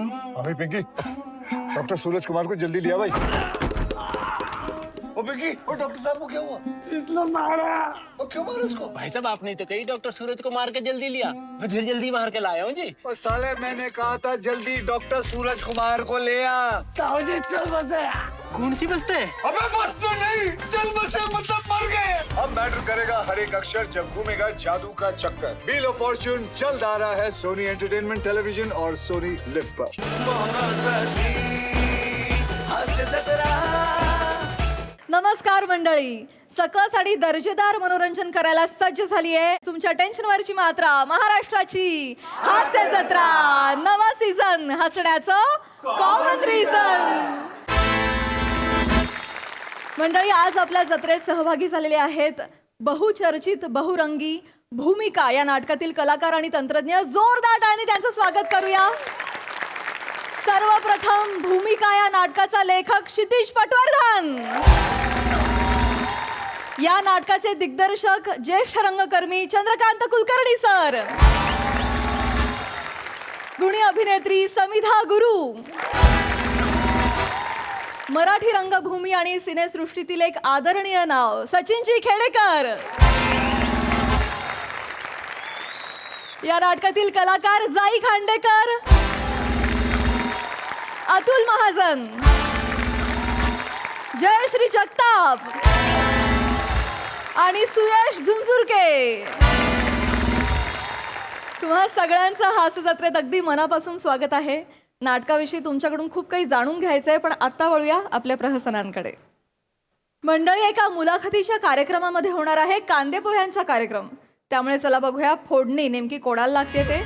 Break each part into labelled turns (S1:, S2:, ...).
S1: भाई पिंकी, डॉक्टर सूरज कुमार को जल्दी लिया भाई। ओ पिंकी, ओ डॉक्टर साहब को क्या हुआ?
S2: इसने मारा।
S1: ओ क्यों मारा उसको?
S3: भाई साहब आपने तो कही डॉक्टर सूरज को मार के जल्दी लिया, मैं जल्दी मार के लाया हूँ जी।
S1: ओ साले मैंने कहा था जल्दी डॉक्टर सूरज कुमार को ले आ।
S2: ताऊ जी चल बसे।
S3: कौन सी बस्ते?
S1: अबे बस तो नहीं, चल बसे मतलब मर गए। अब मैटर करेगा हर एक अक्षर जब घूमेगा जादू का चक्कर। व्हील ऑफ फॉर्च्यून जल्द आ रहा है सोनी एंटरटेनमेंट टेलीविजन और सोनी लिव पर।
S4: नमस्कार मंडळी, सकस आणि दर्जेदार मनोरंजन करायला सज्ज झाली आहे तुमच्या टेन्शनवरची मात्रा महाराष्ट्राची हास्य जत्रा नवा सीझन हसण्याचं कॉमन रिझन। मंडळी, आज आपल्या जत्रेत सहभागी झालेले आहेत बहुचर्चित बहुरंगी भूमिका या नाटकातील कलाकार आणि तंत्रज्ञ। जोरदार टाळ्यांनी त्यांचं स्वागत करूया। सर्वप्रथम भूमिका या नाटकाचा लेखक क्षितिज पटवर्धन, या नाटकाचे दिग्दर्शक ज्येष्ठ रंगकर्मी चंद्रकांत कुलकर्णी सर, गुणी अभिनेत्री समिधा गुरु, मराठी रंगभूमी आणि सिनेसृष्टीतील एक आदरणीय नाव सचिनजी खेडेकर, या नाटकातील कलाकार जाई खांडेकर, अतुल महाजन, जयश्री जगताप आणि सुयश झुंझुरके। तुम्हा सगळ्यांचं हास्य जत्रेत अगदी मनापासून स्वागत आहे। नाटकाविषयी तुमच्याकडून खूप काही जाणून घ्यायचं आहे, पण आता वळूया आपल्या प्रहसनांकडे। मंडळी, एका मुलाखतीच्या कार्यक्रमामध्ये होणार आहे कांदे पोह्यांचा कार्यक्रम, त्यामुळे चला बघूया फोडणी नेमकी कोणाला लागते ते।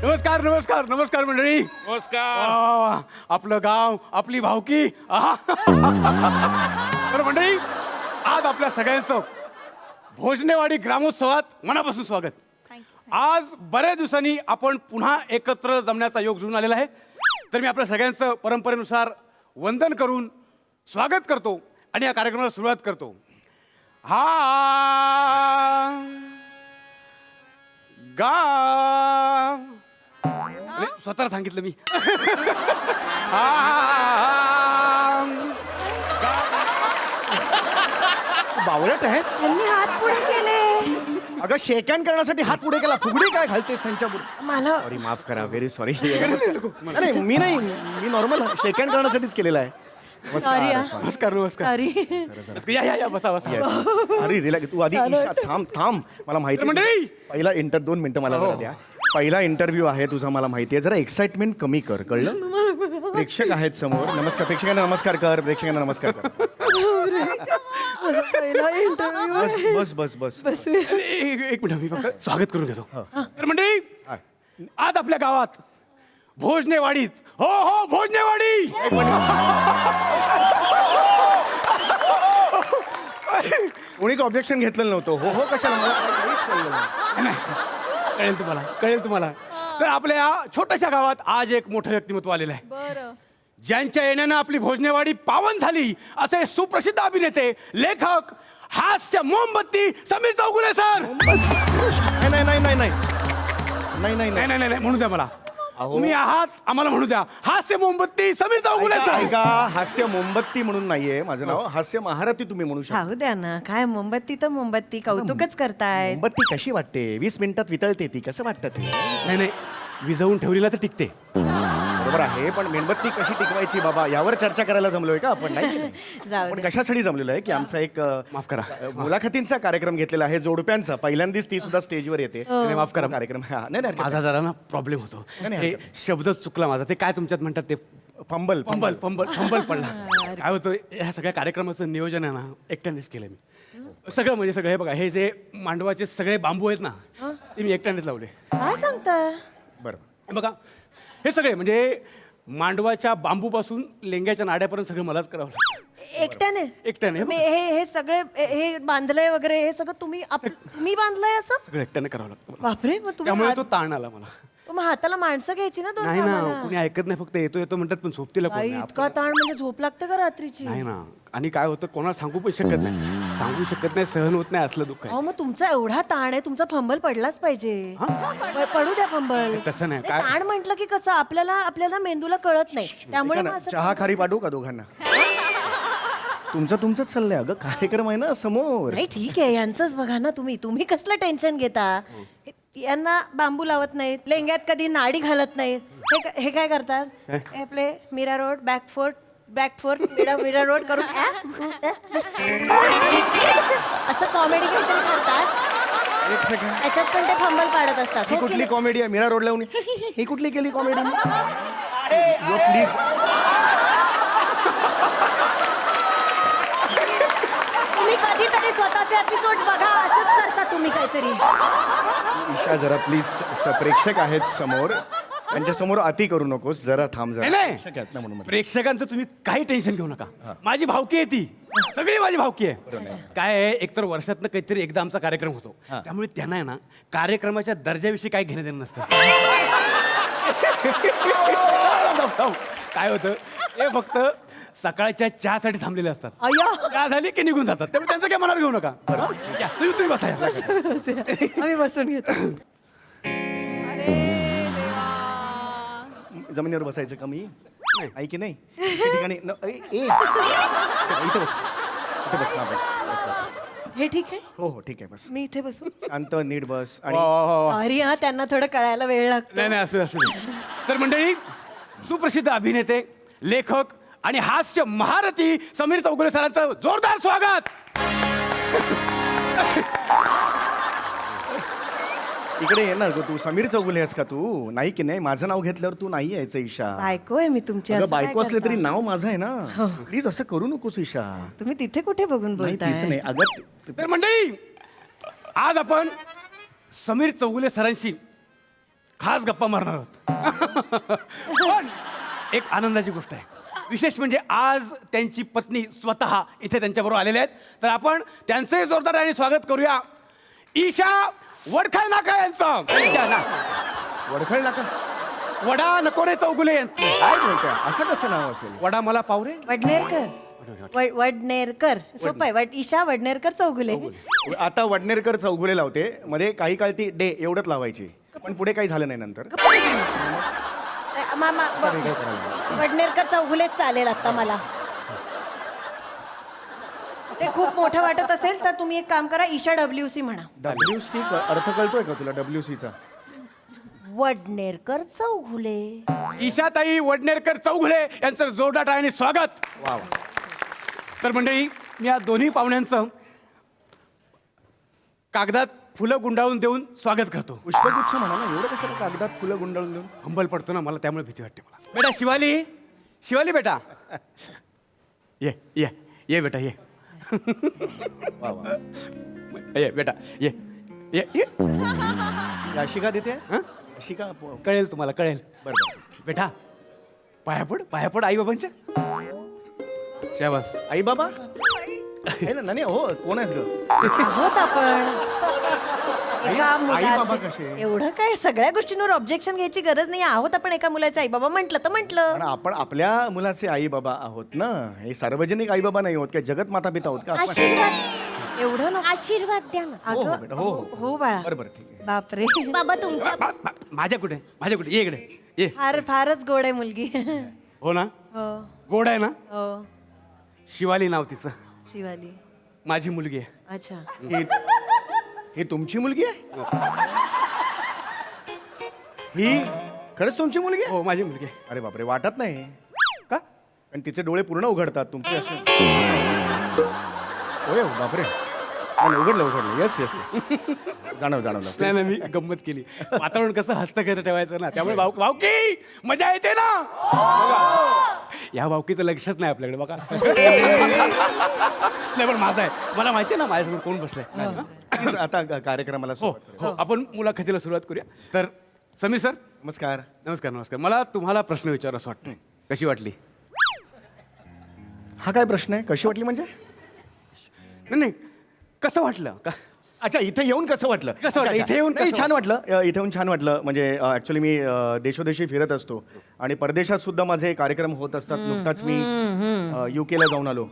S2: नमस्कार नमस्कार नमस्कार मंडळी।
S5: नमस्कार।
S2: आपलं गाव, आपली भावकी। बरं मंडळी, आज आपल्या सगळ्यांचं भोजनेवाडी ग्रामोत्सवात मनापासून स्वागत। आज बऱ्याच दिवसांनी आपण पुन्हा एकत्र जमण्याचा योग जुळून आलेला आहे, तर मी आपल्या सगळ्यांचं परंपरेनुसार वंदन करून स्वागत करतो आणि या कार्यक्रमाला सुरुवात करतो। हा गा स्वतःला सांगितलं मी।
S5: बावळट आहेस?
S6: त्यांनी हात पुढे केले।
S5: अगं शेक हँड करण्यासाठी हात पुढे केला, फुगडी काय घालतेस त्यांच्या पुढे?
S6: मला
S5: सॉरी, माफ करा, व्हेरी सॉरी। अरे मी नॉर्मल शेक हँड करण्यासाठीच केलेला आहे।
S6: Sorry,
S2: नमस्कार नमस्कार।
S6: अरे
S2: या बसा बसा।
S5: अरे रिलॅक्स, तू आधी थांब मला माहिती
S2: मंडळी!
S5: पहिला 2 मिनिटं मला जरा द्या। पहिला इंटरव्ह्यू आहे तुझा, मला माहिती आहे, जरा एक्साइटमेंट कमी कर, कळलं? प्रेक्षक आहेत समोर। नमस्कार प्रेक्षकांना, नमस्कार कर प्रेक्षकांना, नमस्कार कर।
S6: पहिला इंटरव्ह्यू
S5: बस बस बस बस
S2: एक मिनिट, मी फक्त स्वागत करून घेतो। तर मंडळी, आज आपल्या गावात भोजनेवाडीत, हो भोजनेवाडी,
S5: कोणीच ऑब्जेक्शन घेतलेलं नव्हतं। हो कशाला, मला काहीच कळलं नाही।
S2: कळेल तुम्हाला। तर आपल्या या छोट्याशा गावात आज एक मोठं व्यक्तिमत्व आलेलं आहे,
S4: बरं,
S2: ज्यांच्या येण्यानं आपली भोजनेवाडी पावन झाली, असे सुप्रसिद्ध अभिनेते, लेखक, हास्य मोमबत्ती समीर चौगुले सर।
S5: नाही नाही नाही नाही नाही नाही
S2: नाही नाही नाही, म्हणू द्या मला।
S5: अहो.
S2: तुम्ही आहात, आम्हाला म्हणू द्या, हास्य मोमबत्ती समीर चौगुले सर।
S5: ऐका, हास्य मोमबत्ती म्हणून नाहीये माझं नाव, हास्य महारथी तुम्ही म्हणू शकता।
S6: खाऊ द्या ना, काय मोमबत्ती तर मोमबत्ती, कौतुकच करताय।
S5: मोमबत्ती कशी वाटते? 20 मिनिटात वितळते ती, कसं वाटतं ते?
S2: नाही, विजवून ठेवलेला तर टिकते।
S5: बरोबर आहे, पण मेणबत्ती कशी टिकवायची बाबा, यावर चर्चा करायला जमलोय का आपण? नाही की नाही?
S6: जाऊ
S5: पण
S6: दे।
S5: कशासाठी जमलेलो आहे की आमचा एक
S2: माफ करा।
S5: मुलाखतींचा कार्यक्रम घेतलेला आहे, जोडप्यांचा। पहिल्यांदाच ती सुद्धा स्टेजवर येते।
S2: नाही, माफ करा।
S5: कार्यक्रम नाही नाही
S2: माझा जरा ना प्रॉब्लेम होतो,
S5: नाही,
S2: ते शब्द चुकला माझा, ते काय तुमच्यात म्हणतात ते
S5: फंबल
S2: फंबल पडला। काय होतं, ह्या सगळ्या कार्यक्रमाचं नियोजन आहे ना एकट्यानेच केलं मी, सगळं म्हणजे सगळं। हे बघा, हे जे मांडवाचे सगळे बांबू आहेत ना, ते मी एकट्यानेच लावले।
S6: काय सांगताय?
S5: बरं,
S2: हे बघा, हे सगळे म्हणजे मांडवाच्या बांबूपासून लेंग्याच्या नाड्यापर्यंत सगळं मलाच करावं लागतं एकट्याने।
S6: हे सगळे हे बांधलंय वगैरे, हे सगळं तुम्ही बांधलंय असं?
S2: सगळं एकट्याने करावं लागतं मला,
S6: बापरे, मग तुम्ही
S2: त्यामुळे तो ताण आला मला।
S6: मग हाताला माणसं घ्यायची ना दोन
S2: नाही ना
S6: कामाला.
S2: कुणी ऐकत नाही, फक्त येतो येतो म्हणतात पण झोपतीला कोण
S6: आई,
S2: नाही.
S6: इतका ताण म्हणजे झोप लागते का रात्रीची?
S2: नाही ना, आणि काय होतं कोणाला सांगू पण शकत नाही, सांगू शकत नाही, सहन होत नाही, असलं दुःख आहे.
S6: अहो मग तुमचा एवढा ताण आहे, तुमचा फंबल पडलाच पाहिजे. पडू द्या फंबल.
S2: तसं नाही,
S6: ते
S2: काय-
S6: ताण म्हटलं की कसं आपल्याला मेंदूला कळत नाही, त्यामुळे मग असं
S5: चहा खारी पाठवू का दोघांना? तुमचंच चाललंय अगं, कार्यक्रम आहे ना समोर.
S6: नाही ठीक आहे, यांचंच बघा ना तुम्ही कसलं टेन्शन घेता? यांना बांबू लावत नाहीत, लेंग्यात कधी नाडी घालत नाहीत. हे काय करतात? हे आपले Mira Road back fort Mira Road करून असं कॉमेडी काहीतरी करतात.
S5: एक सेकंड,
S6: याच्यात पण ते फंबल पाडत असतात.
S5: ही
S6: हो की
S5: कुठली
S6: नाही?
S5: कॉमेडी आहे? मीरा रोडला येऊन ही कुठली केली कॉमेडी? प्लीज
S6: तुम्ही कधीतरी स्वतःचे एपिसोड बघा, असंच करता तुम्ही काहीतरी.
S5: ईशा जरा प्लीज, प्रेक्षक आहेत समोर, त्यांच्या समोर अति करू नकोस, जरा थांब जरा.
S2: नाही
S5: प्रेक्षक आहेत ना म्हणून म्हटलं.
S2: प्रेक्षकांचं तुम्ही काही टेन्शन घेऊ नका. माझी भावकी आहे ती, सगळी माझी भावकी आहे. काय आहे, एकतर वर्षातनं काहीतरी एकदा आमचा कार्यक्रम होतो, त्यामुळे त्यांना आहे ना कार्यक्रमाच्या दर्जाविषयी काही घेणं देणं नसतं. काय होतं, हे फक्त सकाळच्या चहासाठी थांबलेले असतात.
S6: अय्या.
S2: चहा झाली की निघून जातात, त्यामुळे त्यांचं काय मनावर घेऊ नका. या, तुम्ही बसा या.
S6: आम्ही बसून घेतो.
S4: अरे देवा.
S5: जमिनीवर बसायचं का मी? ऐ की नाही त्या ठिकाणी इथं बस, इथं बस, हा बस बस बस.
S6: हे ठीक आहे,
S5: हो हो ठीक आहे, बस
S6: मी इथे बसू.
S5: शांत नीट बस. आणि
S2: वा, वा, वा.
S6: अरे हा, त्यांना थोडं कळायला वेळ लागतो.
S2: नाही नाही, असं तर मंडळी, सुप्रसिद्ध अभिनेते, लेखक आणि हास्य महारथी समीर चौगुले सरांचं जोरदार स्वागत.
S5: इकडे ये ना ग, तू समीर चौगुले आहेस का तू? नाही की नाही, माझं नाव घेतल्यावर तू नाही यायचं ईशा.
S6: बायको आहे मी तुमची.
S5: अगं
S6: असं काय
S5: बायको असले
S6: करता?
S5: तरी नाव माझं आहे ना, प्लीज असं करू नकोस ईशा.
S6: तुम्ही तिथे कुठे बघून
S5: नाही तीच
S6: बोलताय?
S5: नाही अगं.
S2: तर मंडळी, आज आपण समीर चौगुले सरांशी खास गप्पा मारणार आहोत. पण एक आनंदाची गोष्ट आहे, विशेष म्हणजे आज त्यांची पत्नी स्वतः इथे त्यांच्याबरोबर आलेले आहेत. तर आपण त्यांचंही जोरदार आणि स्वागत करूया. ईशा वडखळ नाका यांचं. त्या ना,
S5: वडखळ नाका?
S2: वडा नकोरे चौगुले यांचं.
S5: काय बोलताय, असं कसं नाव असेल?
S2: वडा मला पावरे.
S6: वडनेरकर सोपं आहे. ईशा वडनेरकर चौगुले.
S5: आता वडनेरकर चौगुले लावते, मध्ये काही काळ ती डे एवढंच लावायची, पण पुढे काही झालं नाही नंतर.
S6: वडनेरकर चौगुलेच चालेल आता मला. ते खूप मोठं वाटत असेल तर तुम्ही एक काम करा, ईशा WC म्हणा.
S5: WC अर्थ कळतोय का तुला WCचा?
S6: वडनेरकर चौगुले.
S2: ईशाताई वडनेरकर चौगुले यांचं जोरदार आणि स्वागत.
S5: वा वा.
S2: तर मंडळी, मी या दोन्ही पाहुण्यांचं कागदात फुलं गुंडाळून देऊन स्वागत करतो.
S5: पुष्पगुच्छ म्हणा ना, एवढं कशाला कागदात फुलं गुंडाळून देऊन?
S2: हंबल पडतो ना मला, त्यामुळे भीती वाटते मला. बेटा शिवाली, शिवाली बेटा, ये ये ये बेटा ये.
S5: वा वा.
S2: ये बेटा ये ये ये.
S5: अशी का देते?
S2: हं?
S5: अशी का?
S2: कळेल तुम्हाला, कळेल.
S5: बरोबर.
S2: बेटा पाया पड आई बाबांच्या. शाबास.
S5: आई बाबा आहे ना? नाही हो, कोण आहेस ग?
S6: आहोत आपण एका
S5: आई बाबा
S6: मुलाचे.
S5: कसे?
S6: एवढं काय सगळ्या गोष्टींवर ऑब्जेक्शन घ्यायची गरज नाही. आहोत आपण एका मुलाचे आई बाबा. म्हटलं तर
S5: पण
S6: म्हटलं.
S5: आपण आपल्या मुलाचे आई बाबा आहोत ना, हे सार्वजनिक आई बाबा नाही होत का? जगत माता पिता आहोत का आपण?
S6: आशीर्वाद एवढं नको.
S7: आशीर्वाद द्या ना.
S5: हो हो
S6: अगं,
S5: बेटा, हो हो
S6: हो बाळा.
S5: बरोबर, ठीक आहे.
S6: बापरे,
S7: बाबा तुमच्या
S2: माझ्या कुठे ये इकडे ये.
S6: फारच गोड आहे मुलगी.
S2: हो ना,
S6: हो
S2: गोड आहे ना.
S6: हो.
S2: शिवाली नाव तिचं,
S6: शिवाली.
S2: माझी मुलगी आहे.
S6: अच्छा.
S5: ही तुमची मुलगी आहे? ही खरंच तुमची मुलगी आहे?
S2: हो, माझी मुलगी आहे.
S5: अरे बापरे, वाटत नाही का? आणि तिचे डोळे पूर्ण उघडतात तुमचे असे. होय हो, बापरे. उघडलं. येस जाणवलं.
S2: नाही नाही, मी गंमत केली. वातावरण कसं हस्तगत ठेवायचं ना, त्यामुळे भावकी मजा येते ना. या भावकीचं लक्षच नाही आपल्याकडे बघा. नाही पण माझा आहे, मला माहिती आहे ना माझ्यासमोर कोण बसलंय.
S5: प्लीज आता कार्यक्रमाला
S2: हो
S5: सुरुवात
S2: हो, आपण मुलाखतीला सुरुवात करूया. तर समीर सर,
S5: नमस्कार.
S2: नमस्कार. मला तुम्हाला प्रश्न विचारावा असं वाटतं. कशी वाटली?
S5: हा काय प्रश्न आहे? कशी वाटली म्हणजे?
S2: नाही कसं वाटलं का?
S5: अच्छा इथे येऊन कसं वाटलं
S2: कसं वाटलं?
S5: अच्छा,
S2: इथे येऊन
S5: नाही,
S2: कसं
S5: छान वाटलं इथे येऊन छान वाटलं म्हणजे ॲक्च्युली मी देशोदेशी फिरत असतो आणि परदेशात सुद्धा माझे कार्यक्रम होत असतात नुकताच मी UK ला जाऊन आलो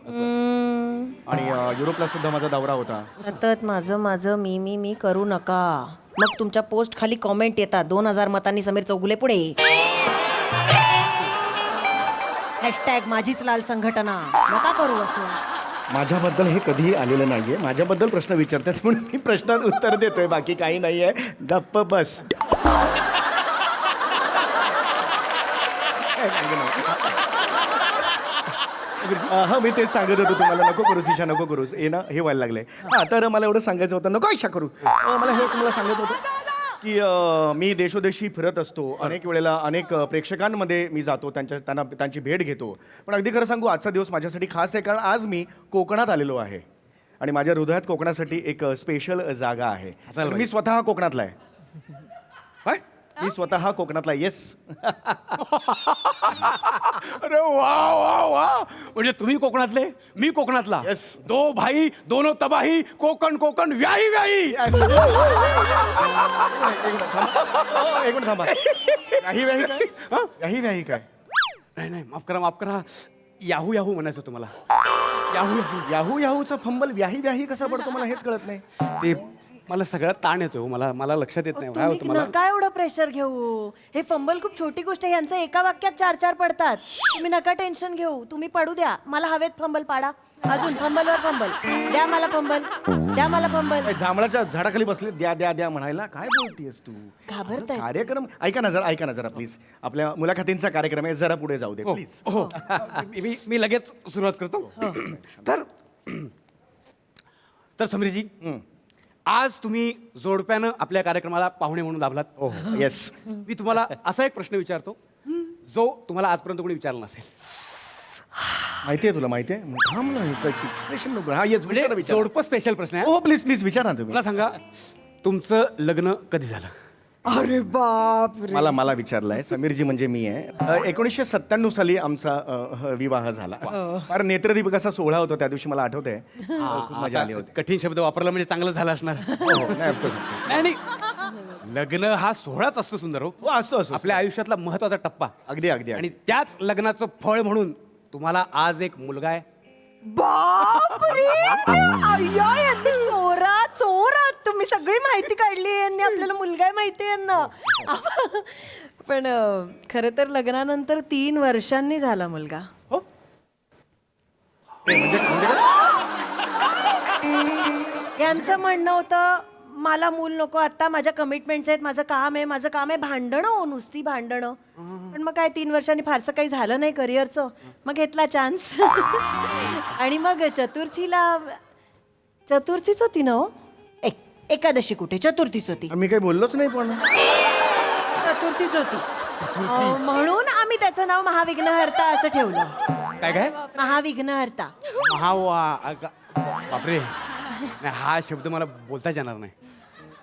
S5: आणि युरोपला सुद्धा माझा दौरा होता.
S6: सतत माझं माझं मी करू नका. मग तुमच्या पोस्ट खाली कॉमेंट येतात 2000 मतांनी समीर चौगुले पुढे. हॅशटॅग माझीच लाल संघटना. नका करू असं.
S5: माझ्याबद्दल हे कधीही आलेलं नाहीये. माझ्याबद्दल प्रश्न विचारतात म्हणून मी प्रश्नात उत्तर देतोय, बाकी काही नाहीये. गप्प बस. हा मी तेच सांगत होतो तुम्हाला, नको करूस ईशा, नको करूस. ना हे व्हायला लागलंय. हा तर मला एवढं सांगायचं होतं, नको ईशा करू. मला हे तुम्हाला सांगायचं होतं की मी देशोदेशी फिरत असतो. अनेक वेळेला अनेक प्रेक्षकांमध्ये मी जातो, त्यांची भेट घेतो. पण अगदी खरं सांगू, आजचा दिवस माझ्यासाठी खास आहे, कारण आज मी कोकणात आलेलो आहे आणि माझ्या हृदयात कोकणासाठी एक स्पेशल जागा आहे. मी स्वतः कोकणातला आहे. काय? मी स्वतः कोकणातला. येस.
S2: अरे वा वा वा, म्हणजे तुम्ही कोकणातले, मी कोकणातला.
S5: Yes.
S2: दो भाई दोनो तबाही, कोकण कोकण व्याही व्याही.
S5: एक मिनिट थांबा. व्याही व्याही काय? व्याही व्याही काय?
S2: नाही नाही, माफ करा. याहू याहू म्हणायचं होतं मला. Yahoo Yahoo.
S5: याहू याहूचा फंबल व्याही व्याही कसा पडतो मला हेच कळत नाही.
S2: ते मला सगळ्यात ताण येतो. मला लक्षात येत नाही काय होतं
S6: तुम्ही
S2: मला.
S6: नका एवढं प्रेशर घेऊ. हे फंबल खूप छोटी गोष्ट आहे. यांचं एका वाक्यात 4-4 पडतात. तुम्ही नका टेन्शन घेऊ. तुम्ही पडू द्या. मला हवेत फंबल पाडा. अजून फंबलवर फंबल. द्या मला फंबल. द्या मला फंबल.
S5: काय जांभळाच्या झाडाखाली बसले द्या द्या द्या म्हणायला? काय बोलतीयस तू?
S6: घाबरताय.
S5: कार्यक्रम ऐका ना जरा प्लीज. आपल्या मुलाखतींचा कार्यक्रम आहे, जरा पुढे जाऊ दे प्लीज.
S2: हो, मी लगेच सुरुवात करतो. तर समीरजी, आज तुम्ही जोडप्यानं आपल्या कार्यक्रमाला पाहुणे म्हणून लाभलात.
S5: हो येस.
S2: मी तुम्हाला असा एक प्रश्न विचारतो जो तुम्हाला आजपर्यंत कोणी विचारला नसेल.
S5: माहिती आहे तुला? माहिती आहे? थांब ना, एक्सप्रेशन नको. हा येस,
S2: म्हणजे जोडपं स्पेशल प्रश्न आहे.
S5: हो प्लीज प्लीज विचारा ना तुम्ही.
S2: मला सांगा, तुमचं लग्न कधी झालं?
S6: अरे बाप.
S5: मला विचारलंय. समीरजी म्हणजे मी आहे. 1997 साली आमचा विवाह झाला. फार नेत्रदीपकाचा सोहळा होता त्या दिवशी, मला आठवतंय. खूप मजा आली होती.
S2: कठीण शब्द वापरला म्हणजे चांगलं झालं असणार.
S5: नाही, of course.
S2: नाही, लग्न हा सोहळाच असतो सुंदर.
S5: हो असतो
S2: आपल्या आयुष्यातला महत्वाचा टप्पा.
S5: अगदी अगदी.
S2: आणि त्याच लग्नाचं फळ म्हणून तुम्हाला आज एक मुलगा आहे.
S6: बापरे. अय्या, यांनी चोरात तुम्ही सगळी माहिती काढली. यांनी आपल्याला मुलगा आहे माहिती आहे यांना. पण खरं तर लग्नानंतर 3 वर्षांनी झाला मुलगा.
S2: हो,
S6: यांचं म्हणणं होतं मला मूल नको, आता माझ्या कमिटमेंट्स आहेत, माझं काम आहे. भांडणं हो, नुसती भांडणं. पण मग काय 3 वर्षांनी फारसं काही झालं नाही करिअरचं. मग घेतला चान्स. आणि मग चतुर्थीच होती ना हो. एकादशी कुठे, चतुर्थीच होती.
S5: मी काही बोललोच नाही पण.
S6: चतुर्थीच होती. म्हणून आम्ही त्याचं नाव महाविघ्नहर्ता असं ठेवलं.
S2: काय
S6: महाविघ्नहर्ता.
S2: बापरे, नाही, हा शब्द मला बोलताच येणार नाही.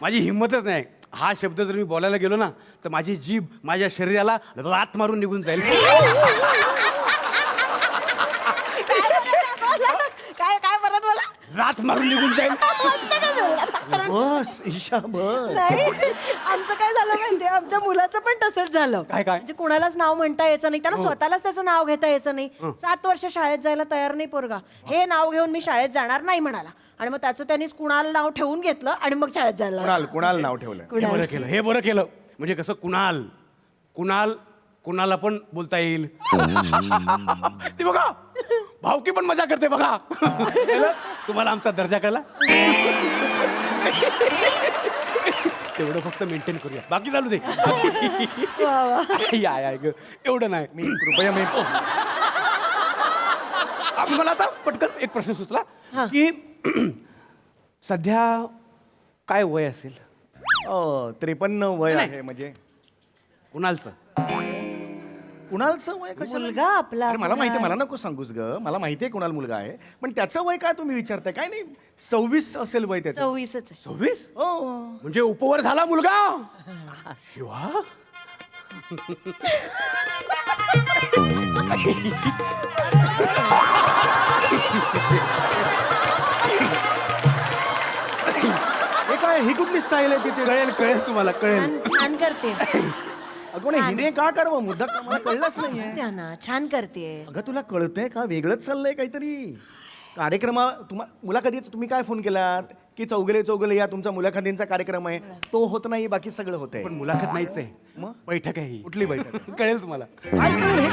S2: माझी हिंमतच नाही. हा शब्द जर मी बोलायला गेलो ना तर माझी जीभ माझ्या शरीराला लात मारून निघून जाईल.
S6: काय परत बोला.
S2: लात मारून निघून जाईल.
S5: बस ईशा बस.
S6: नाही, आमचं काय झालं माहितीये, आमच्या मुलाचं पण तसंच झालं.
S2: काय?
S6: म्हणजे कुणालाच नाव म्हणता यायचं नाही, त्याला स्वतःलाच त्याचं नाव घेता यायचं नाही. 7 वर्ष शाळेत जायला तयार नाही पोरगा. हे नाव घेऊन मी शाळेत जाणार नाही म्हणाला. आणि मग त्याचं त्यांनीच कुणाल नाव ठेवून घेतलं आणि मग शाळेत जायला लागला.
S5: कुणाल नाव ठेवलं.
S2: हे बरं केलं. म्हणजे कसं, कुणाला पण बोलता येईल. ती बघा, भावकी पण मजा करते बघा. तुम्हाला आमचा दर्जा कळला. तेवढं फक्त मेंटेन करूया, बाकी चालू दे. या ग, एवढं नाही.
S5: मी कृपया
S2: मला आता पटकन एक प्रश्न सुचला की सध्या काय वय असेल?
S5: 53 वय आहे. म्हणजे
S2: कुणालचं
S5: वय कशाला?
S6: मुलगा आपला.
S5: अरे मला माहिती आहे, मला नको सांगूस ग. मला माहिती आहे कुणाल मुलगा आहे, पण त्याचं वय काय तुम्ही विचारताय? काय नाही, 26 असेल वय त्याचं.
S6: 26च आहे.
S2: 26?
S5: हो.
S2: म्हणजे उपवर झाला मुलगा. शिवा.
S5: कुठली स्टाईल आहे तिथे
S2: कळेल तुम्हाला कळेल.
S6: छान छान करते
S5: अगं नाही, हिने का करावं मुद्दा का मला कळलंच नाहीये.
S6: त्या ना छान करते
S5: अगं तुला कळतंय का वेगळंच चाललंय काहीतरी कार्यक्रमा मुलाखतीच तुम्ही काय फोन केलात की चौगले या तुमचा मुलाखतींचा कार्यक्रम आहे तो होत नाही बाकी सगळं होतंय.
S2: पण मुलाखत नाहीच आहे,
S5: मग
S2: बैठक आहे ही.
S5: कुठली बैठक
S2: कळेल तुम्हाला.
S5: काय कळेल हे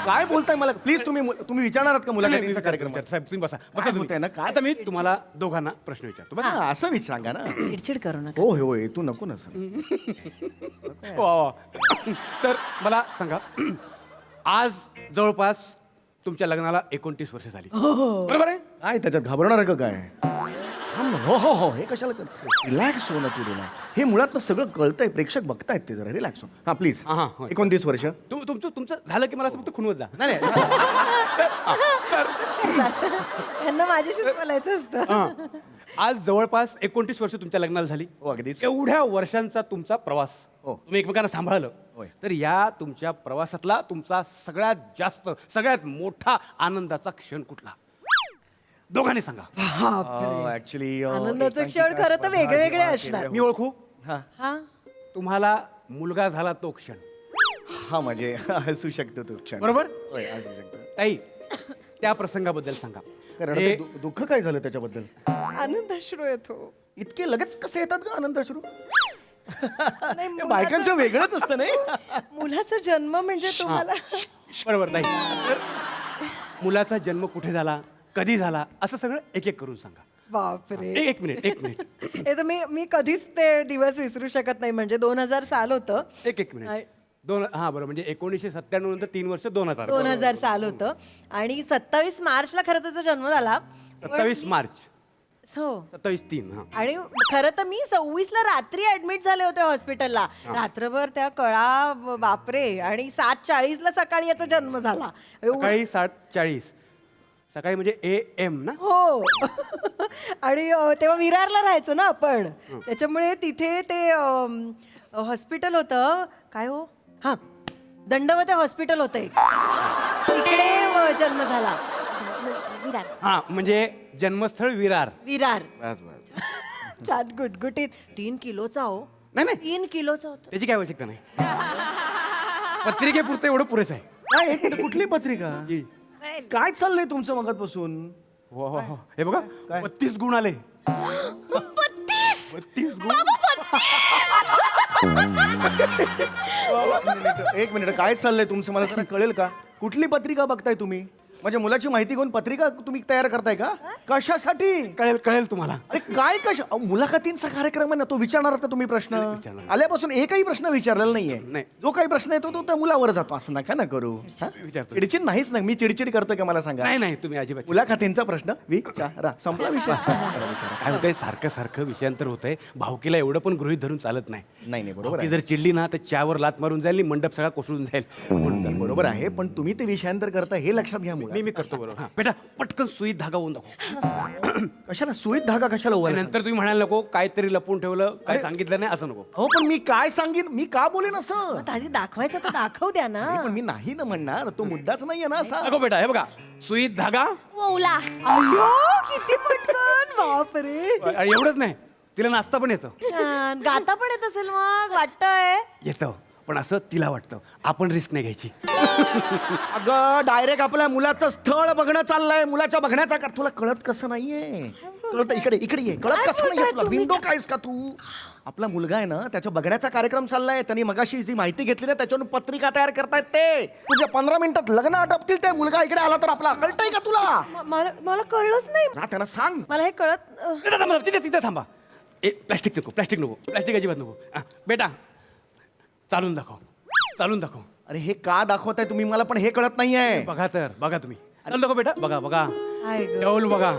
S5: काय बोलताय मला प्लीज तुम्ही विचारणार आहात का मुलाखतीचा कार्यक्रम
S2: साहेब तुम्ही बसा
S5: काय
S2: बसा
S5: होतंय ना,
S2: तुम्ही.
S5: काय?
S2: आता मी तुम्हाला दोघांना प्रश्न विचारतो बस.
S5: हा, असं सांगा ना.
S6: चिडचिड करू नका
S5: हो होय तू नको ना सर.
S2: वा, वा. तर मला सांगा आज जवळपास तुमच्या लग्नाला 29 वर्ष झाली बरोबर आहे.
S5: काय त्याच्यात घाबरणार आहे का काय थांब ना. हो हो हो हे कशाला रिलॅक्स हो ना तू ना हे मुळात ना सगळं कळतंय प्रेक्षक बघतायत ते जरा रिलॅक्स हो हा प्लीज.
S2: हा, होय.
S5: 29 वर्ष
S2: तुमचं झालं की मला असं फक्त खुणवत जा.
S5: नाही
S6: यांना माझ्याशीच बोलायचं असतं
S2: हा. आज जवळपास 29 वर्ष तुमच्या लग्नाला झाली.
S5: हो, अगदीच.
S2: एवढ्या वर्षांचा तुमचा प्रवास
S5: हो.
S2: तुम्ही एकमेकांना सांभाळलं.
S5: होय.
S2: तर या तुमच्या प्रवासातला तुमचा सगळ्यात मोठा आनंदाचा क्षण कुठला दोघांनी सांगा.
S5: ऍक्च्युली
S6: आनंदाचे क्षण खरं तर वेगळे वेगळे असणार
S2: मी ओळखू.
S6: हा
S2: तुम्हाला मुलगा झाला तो क्षण
S5: हा म्हणजे असू शकतो तो क्षण
S2: बरोबर.
S5: होय, असू शकतो.
S2: ताई त्या प्रसंगाबद्दल सांगा.
S5: कारण
S2: हे-
S5: दुःख काय झालं त्याच्याबद्दल
S6: आनंदाश्रू येतो
S5: इतके लगेच कसे येतात का आनंद सुरू
S6: नाही
S5: बायकांचं वेगळंच असतं नाही.
S6: मुलाचा जन्म म्हणजे तुम्हाला
S2: बरोबर ताई. तर मुलाचा जन्म कुठे झाला कधी झाला असं सगळं एक एक करून सांगा.
S6: बापरे
S2: एक मिनिट
S6: हे तर मी कधीच ते दिवस विसरू शकत नाही म्हणजे 2000 साल होतं
S2: एक मिनिट हा बरोबर म्हणजे 1997 नंतर 3 वर्ष 2000
S6: 2000 साल होतं आणि 27 मार्चला खरं त्याचा जन्म झाला
S2: 27 मार्च
S6: हो
S2: 27/3 हा.
S6: आणि खरं तर मी 26ला रात्री ऍडमिट झाले होते हॉस्पिटलला रात्रभर त्या कळा बापरे आणि 7:40ला सकाळी याचा जन्म झाला
S2: सकाळी 7:40 सकाळी म्हणजे AM ना.
S6: हो आणि तेव्हा विरारला राहायचो ना आपण त्याच्यामुळे तिथे ते हॉस्पिटल होतं काय हो हा दंडवते हॉस्पिटल होतं एक. तिकडे जन्म झाला विरार
S2: हा म्हणजे जन्मस्थळ विरार.
S6: विरार छान गुटगुटीत 3 किलोचा हो
S2: नाही
S6: 3 किलोचा होता
S2: त्याची काय आवश्यकता नाही. पत्रिकेपुरतं एवढं पुरेसं आहे.
S5: काय एक मिनिट, कुठली पत्रिका
S2: ही.
S5: काय चाललंय तुमचं मगातपासून
S2: हो हो हो हे बघा 32 गुण आले. 32 गुण.
S5: एक मिनिट काय चाललंय तुमचं मला जरा कळेल का कुठली पत्रिका बघताय तुम्ही माझ्या मुलाची माहिती घेऊन पत्रिका तुम्ही तयार करताय का कशासाठी
S2: कळेल तुम्हाला.
S5: अरे काय मुलाखतींचा कार्यक्रम आहे ना तो विचारणार का तुम्ही प्रश्न
S2: विचारणार.
S5: आल्यापासून एकही प्रश्न विचारलेला नाहीये
S2: नाही.
S5: जो काही प्रश्न येतो तो त्या मुलावर जातो असं नका ना करू हा?
S2: विचारतो.
S5: चिडचिड नाहीच ना मी चिडचिड करतोय का मला सांगा
S2: नाही तुम्ही अजिबात
S5: मुलाखतींचा प्रश्न विचारा संपला विषय
S2: काय होतंय सारखं विषयांतर होतंय. भावकीला एवढं पण गृहीत धरून चालत नाही.
S5: नाही बरोबर
S2: भावकी
S5: आहे
S2: जर चिडली ना तर चहावर लात मारून जाईल आणि मंडप सगळा कोसळून जाईल. म्हणून
S5: बरोबर आहे पण तुम्ही ते विषयांतर करता हे लक्षात घ्या मुळात.
S2: मी करतो बरोबर. हा, बेटा पटकन सुईत धागा होऊन दाखव.
S5: कशाला सुईत धागा कशाला
S2: आणि
S5: उभा
S2: नंतर तुम्ही म्हणायला नको काहीतरी लपून ठेवलं काय सांगितलं नाही असं नको.
S5: हो पण मी काय सांगेन मी का बोलेन असं
S6: आधी दाखवायचं तर दाखव द्या ना
S5: नाही, पण मी नाही ना म्हणणार तो मुद्दाच नाहीये ना असा
S2: अगो बेटा हे बघा सुईत धागा
S6: अय्यो किती पटकन बापरे
S2: आणि एवढंच नाही तिला नाचता पण येतं.
S6: छान गाता पण येत असेल मग वाटतंय
S2: येतं पण असं तिला वाटतं आपण रिस्क नाही घ्यायची.
S5: अगं डायरेक्ट आपल्या मुलाचं स्थळ बघणं चाललंय मुलाच्या बघण्याचा का तुला कळत कसं नाहीये कळत इकडे ये कळत कसं नाहीये तुला विंडो कायस का तू आपला मुलगा आहे ना त्याच्या बघण्याचा कार्यक्रम चाललाय त्यांनी मगाशी जी माहिती घेतली ना त्याच्यावरून पत्रिका तयार करतायत ते तुझ्या 15 मिनिटात लग्न आटपतील ते मुलगा इकडे आला तर आपला कळतंय का तुला
S6: मला कळलंच नाही
S5: जा त्यांना सांग
S6: मला हे कळत
S2: तिथे थांबा. प्लास्टिक नको प्लास्टिक अजिबात नको. बेटा चालून दाखव.
S5: अरे हे का दाखवताय तुम्ही मला पण हे कळत नाहीये
S2: बघा तुम्ही चालू दाखव बेटा बघा
S6: आय गं.
S2: डौल बघा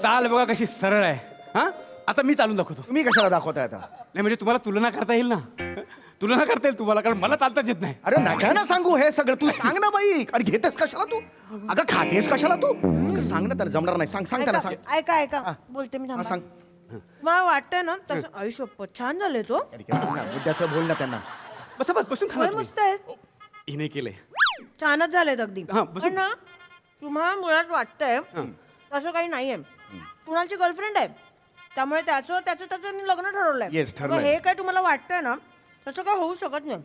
S2: चाल बघा कशी सरळ आहे. हा आता मी चालून दाखवतो.
S5: तुम्ही कशाला दाखवताय आता
S2: नाही म्हणजे तुम्हाला तुलना करता येईल ना. तुलना करता येईल तुम्हाला कारण मला चालताच येत नाही.
S5: अरे नका ना सांगू हे सगळं तू सांग ना बाई अरे घेतेस कशाला तू अगं खातेस कशाला तू अगं सांग ना त्यांना जमणार नाही सांग त्यांना सांग
S6: ऐका बोलते मी
S5: हा,
S6: थांबा.
S5: सांग
S6: मला वाटतंय ना तसं आयुष्य छान झाले तो
S5: मुद्द्याचं बोल ना त्यांना
S2: बसून खा ना
S6: होय,
S2: तुम्ही.
S6: मस्त आहे
S2: हिने केलंय.
S6: छानच झालेत अगदी
S2: हा, बसून.
S6: पण ना तुम्हाला मुळात वाटतंय तसं काही नाहीये कुणाची गर्लफ्रेंड आहे त्यामुळे त्याचं लग्न ठरवलंय.
S5: Yes, ठरलंय.
S6: मग हे काय तुम्हाला वाटतंय ना तसं काय होऊ शकत नाही.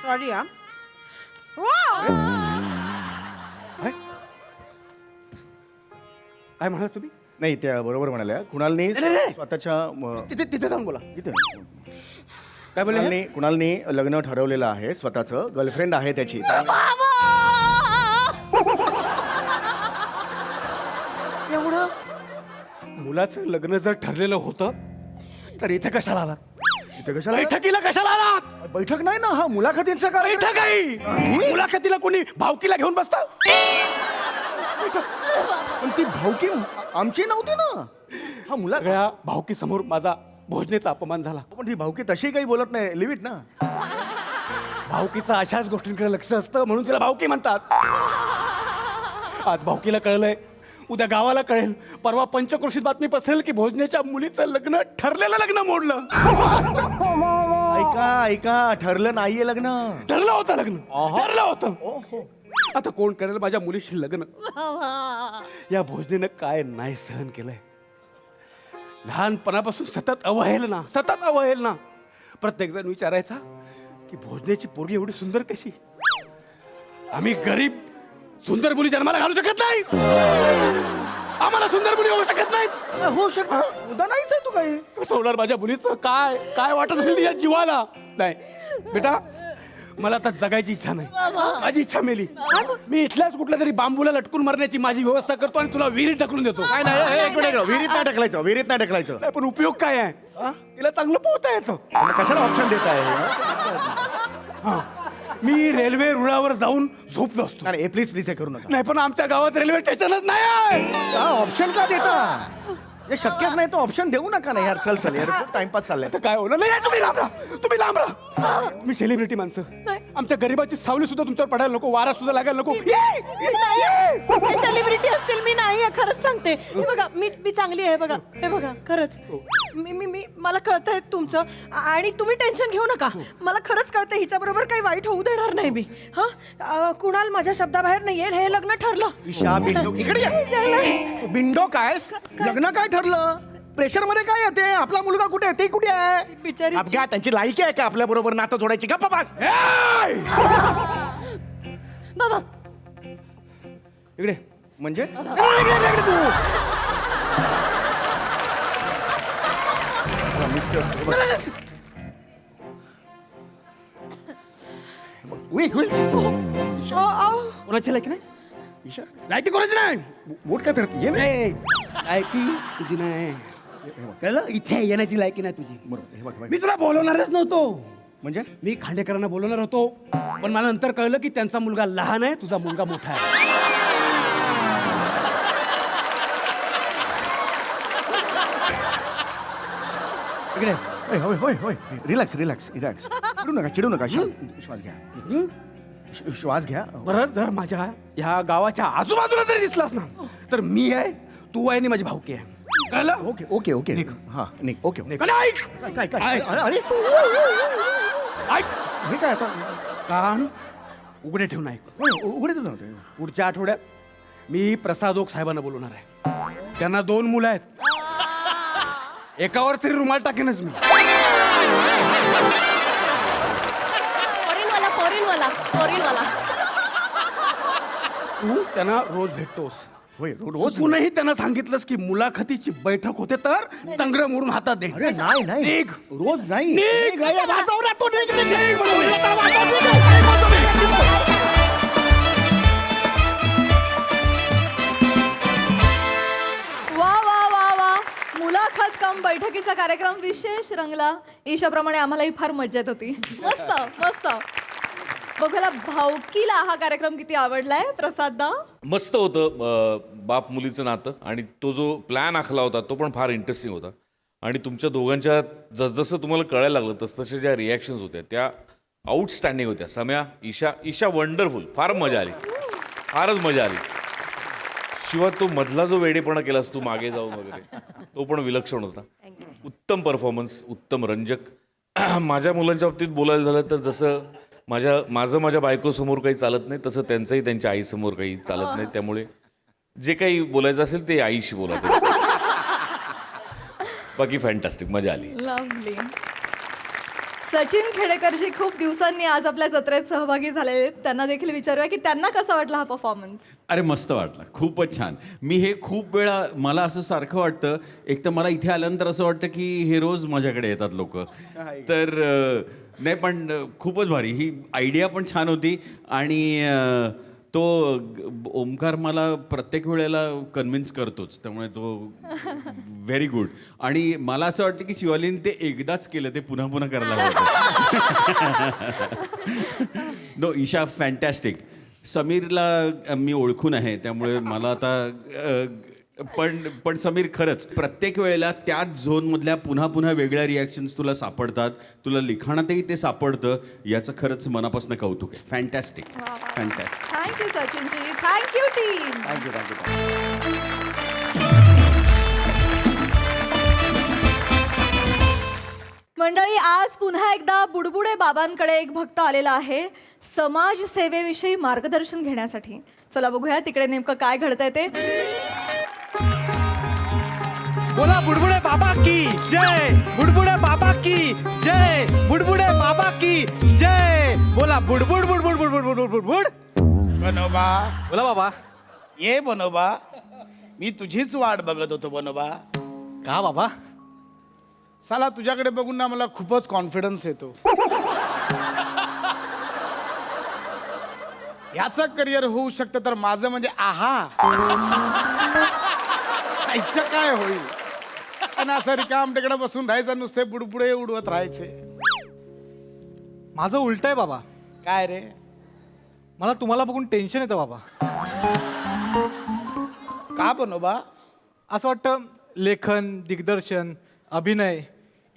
S6: सॉरी हा.
S2: काय म्हणाल तुम्ही?
S5: नाही त्या बरोबर म्हणाल्या. कुणालने
S2: नाही.
S5: स्वतःच्या
S2: तिथे जाऊन बोला.
S5: इथे
S2: काय बोलले?
S5: कुणालने लग्न ठरवलेलं आहे स्वतःचं. गर्लफ्रेंड आहे त्याची.
S2: एवढं मुलाचं लग्न जर ठरलेलं होतं तर इथे कशाला आलात?
S5: इथे कशाला
S2: बैठकीला कशाला आलात?
S5: बैठक नाही ना, हा मुलाखतींचा कार्यक्रम.
S2: बैठक आहे. मुलाखतीला कोणी भावकीला घेऊन बसता?
S5: पण ती भावकी आमची नव्हती ना. हा मुला
S2: सगळ्या भावकी समोर माझा भोजनेचा अपमान झाला.
S5: पण ती भावकी तशी काही बोलत नाही. लिव्ह इट ना.
S2: भावकीचा अशाच गोष्टींकडे लक्ष असतं म्हणून तिला भावकी म्हणतात. आज भावकीला कळलंय, उद्या गावाला कळेल, परवा पंचक्रोशीत बातमी पसरेल की भोजनेच्या मुलीचं लग्न ठरलेलं लग्न मोडलं.
S5: ऐका ठरलं नाहीये लग्न.
S2: ठरलं होतं लग्न. ठरलं होतं. आता कोण करेल माझ्या मुलीशी लग्न? या भोजनेनं काय नाही सहन केलंय. लहानपणापासून सतत अवहेलना. प्रत्येक जण विचारायचा की भोजनेची पोरगी एवढी सुंदर कशी? आम्ही गरीब सुंदर मुली जन्माला घालू शकत नाही. आम्हाला सुंदर मुली होऊ शकत नाहीत.
S5: होऊ शकत उद्या नाहीच आहे तू काही.
S2: कसं होणार माझ्या मुलीचं? काय वाटत असेल तिच्या जीवाला? नाही बेटा, मला आता जगायची इच्छा नाही. माझी इच्छा मेली. मी इथल्याच कुठल्या तरी बांबूला लटकून मरण्याची माझी व्यवस्था करतो आणि तुला विहिरीत ढकलून देतो.
S5: काय नाही. एक मिनिट, विहिरीत नाही ढकलायचं.
S2: नाही, पण उपयोग काय आहे? तिला चांगलं पोहता येतं.
S5: मग कशाला ऑप्शन देत आहे?
S2: मी रेल्वे रुळावर जाऊन झोपलो असतो.
S5: नाही प्लीज हे करू नका.
S2: नाही, पण आमच्या गावात रेल्वे स्टेशनच नाही आहे.
S5: ऑप्शन का देता? हे शक्यच नाही तर ऑप्शन देऊ नका ना यार. चल यार, खूप टाइमपास चाललाय.
S2: तर काय होणार? नाही, तुम्ही लांब राहा. तुम्ही सेलिब्रिटी माणसं. आमच्या गरिबाची सावली सुद्धा तुमच्यावर पडायला नको, वारा सुद्धा लागायला नको.
S6: सेलिब्रिटी असतील मी नाही आहे, खरंच सांगते. हे बघा मी चांगली आहे. हे बघा खरंच मी मला कळतंय तुमचं आणि तुम्ही टेन्शन घेऊ नका. मला खरंच कळतंय हिच्या बरोबर काही वाईट होऊ देणार नाही मी. हा कुणाल माझ्या शब्दाबाहेर नाही येईल. हे लग्न ठरलं.
S5: ईशा बिंडो इकडे ये. बिंडो काय? लग्न काय ठरलं? प्रेशर मध्ये काय येते? आपला मुलगा कुठे आहे? ते कुठे आहे?
S6: बिचारी
S5: घ्या, त्यांची लायकी आहे का आपल्या बरोबर नातं जोडायची? गप्पा बस.
S4: बाबा
S5: इकडे म्हणजे
S2: कोणाची लायकी नाही?
S5: ईशा
S2: लायकी कोणाची नाही?
S5: बोट काय धरती? ये ना.
S2: लायकी तुझी नाही. कळलं? इथे येण्याची लायकी नाही तुझी.
S5: बरोबर. हे बघ.
S2: मी तुला बोलवणारच नव्हतो.
S5: म्हणजे
S2: मी खांडेकरांना बोलवणार होतो, पण मला नंतर कळलं की त्यांचा मुलगा लहान आहे, तुझा मुलगा मोठा आहे. इकडे
S5: होय. रिलॅक्स. चिडू नका. श्वास घ्या.
S2: बरं, जर माझ्या ह्या गावाच्या आजूबाजूला जरी दिसलास ना तर मी आहे, तू आहे आणि माझी भावकी आहे. कळलं?
S5: ओके. हा निक. ओके.
S2: पण ऐक,
S5: काय? अरे
S2: ऐक,
S5: हे काय आता?
S2: कान उघडे ठेवून ऐक.
S5: उघडे तू नव्हते.
S2: पुढच्या आठवड्यात मी प्रसाद ओक साहेबांना बोलवणार आहे. त्यांना 2 मुलं आहेत. एकावर तरी रुमाल टाकेनच मी.
S4: फॉरेनवाला
S2: तू त्यांना रोज भेटतोस.
S5: होय रोज.
S2: तूनही त्यांना सांगितलंस की मुलाखतीची बैठक होते तर तंगड मोडून हातात दे.
S5: अरे नाही
S2: निघ.
S5: रोज नाही.
S2: निघ. वाजव ना तू. निघ.
S4: वा मुलाखत कम बैठकीचा कार्यक्रम विशेष रंगला. ईशाप्रमाणे आम्हालाही फार मज्जा येत होती. मस्त बघायला भावकीला हा कार्यक्रम किती आवडलाय प्रसाददा?
S7: मस्त होतं. बाप मुलीचं नातं आणि तो जो प्लॅन आखला होता तो पण फार इंटरेस्टिंग होता. आणि तुमच्या दोघांच्या जसजसं तुम्हाला कळायला लागलं तसतशा ज्या रिॲक्शन्स होत्या त्या आउटस्टँडिंग होत्या. सम्या, ईशा वंडरफुल. फारच मजा आली. शिवाय तो मधला जो वेडेपणा केलास तू मागे जाऊन वगैरे तो पण विलक्षण होता. उत्तम परफॉर्मन्स, उत्तम रंजक. माझ्या मुलांच्या बाबतीत बोलायला झालं तर जसं माझ्या बायकोसमोर काही चालत नाही तसं त्यांचंही त्यांच्या आईसमोर काही चालत नाही. त्यामुळे जे काही बोलायचं असेल ते आईशी बोला. बाकी फॅन्टॅस्टिक, मजा आली.
S4: लवली. सचिन खेडेकरजी खूप दिवसांनी आज आपल्या जत्रेत सहभागी झालेले आहेत. त्यांना देखील विचारूया की त्यांना कसा वाटला हा परफॉर्मन्स.
S8: अरे मस्त वाटला, खूपच छान. मी हे खूप वेळा, मला असं सारखं वाटतं, एक तर मला इथे आल्यानंतर असं वाटतं की हे रोज माझ्याकडे येतात लोक. तर नाही, पण खूपच भारी, ही आयडिया पण छान होती. आणि तो ओमकार मला प्रत्येक वेळेला कन्व्हिन्स करतोच, त्यामुळे तो व्हेरी गुड. आणि मला असं वाटतं की शिवालीने ते एकदाच केलं, ते पुन्हा पुन्हा करायला हवं. No, Isha fantastic. समीरला मी ओळखून आहे, त्यामुळे मला आता पण समीर, खरंच प्रत्येक वेळेला त्याच झोनमधल्या पुन्हा पुन्हा वेगळ्या रिॲक्शन्स तुला सापडतात, तुला लिखाणातही ते सापडतं, याचं खरंच मनापासून कौतुक आहे. Fantastic, fantastic.
S4: Thank you Sachinji, thank you team.
S5: Thank you.
S4: मंडळी, आज पुन्हा एकदा बुडबुडे बाबांकडे एक भक्त आलेला आहे समाज सेवेविषयी मार्गदर्शन घेण्यासाठी. चला बघूया तिकडे नेमकं काय घडतंय ते.
S2: बोला बुडबुडे बाबा की जय, बुडबुडे बाबा की जय, बुडबुडे बाबा की जय. बोला बुडबुड बुडबुड बुडबुड बुडबुड बुडबुड.
S9: बनोबा,
S2: बोला बाबा.
S9: ये बनोबा, मी तुझीच वाट बघत होतो बनोबा.
S2: का बाबा?
S9: साला तुझ्याकडे बघून ना मला खूपच कॉन्फिडन्स येतो. ह्याचं करिअर होऊ शकतं तर माझं म्हणजे आईचं काय होईल. आणि असं रिकाम टेकडा बसून राहायचं, नुसते बुडबुडे उडवत राहायचे.
S2: माझं उलट आहे बाबा.
S9: काय रे?
S2: मला तुम्हाला बघून टेन्शन येतं बाबा.
S9: का बनोबा?
S2: असं वाटतं लेखन, दिग्दर्शन, अभिनय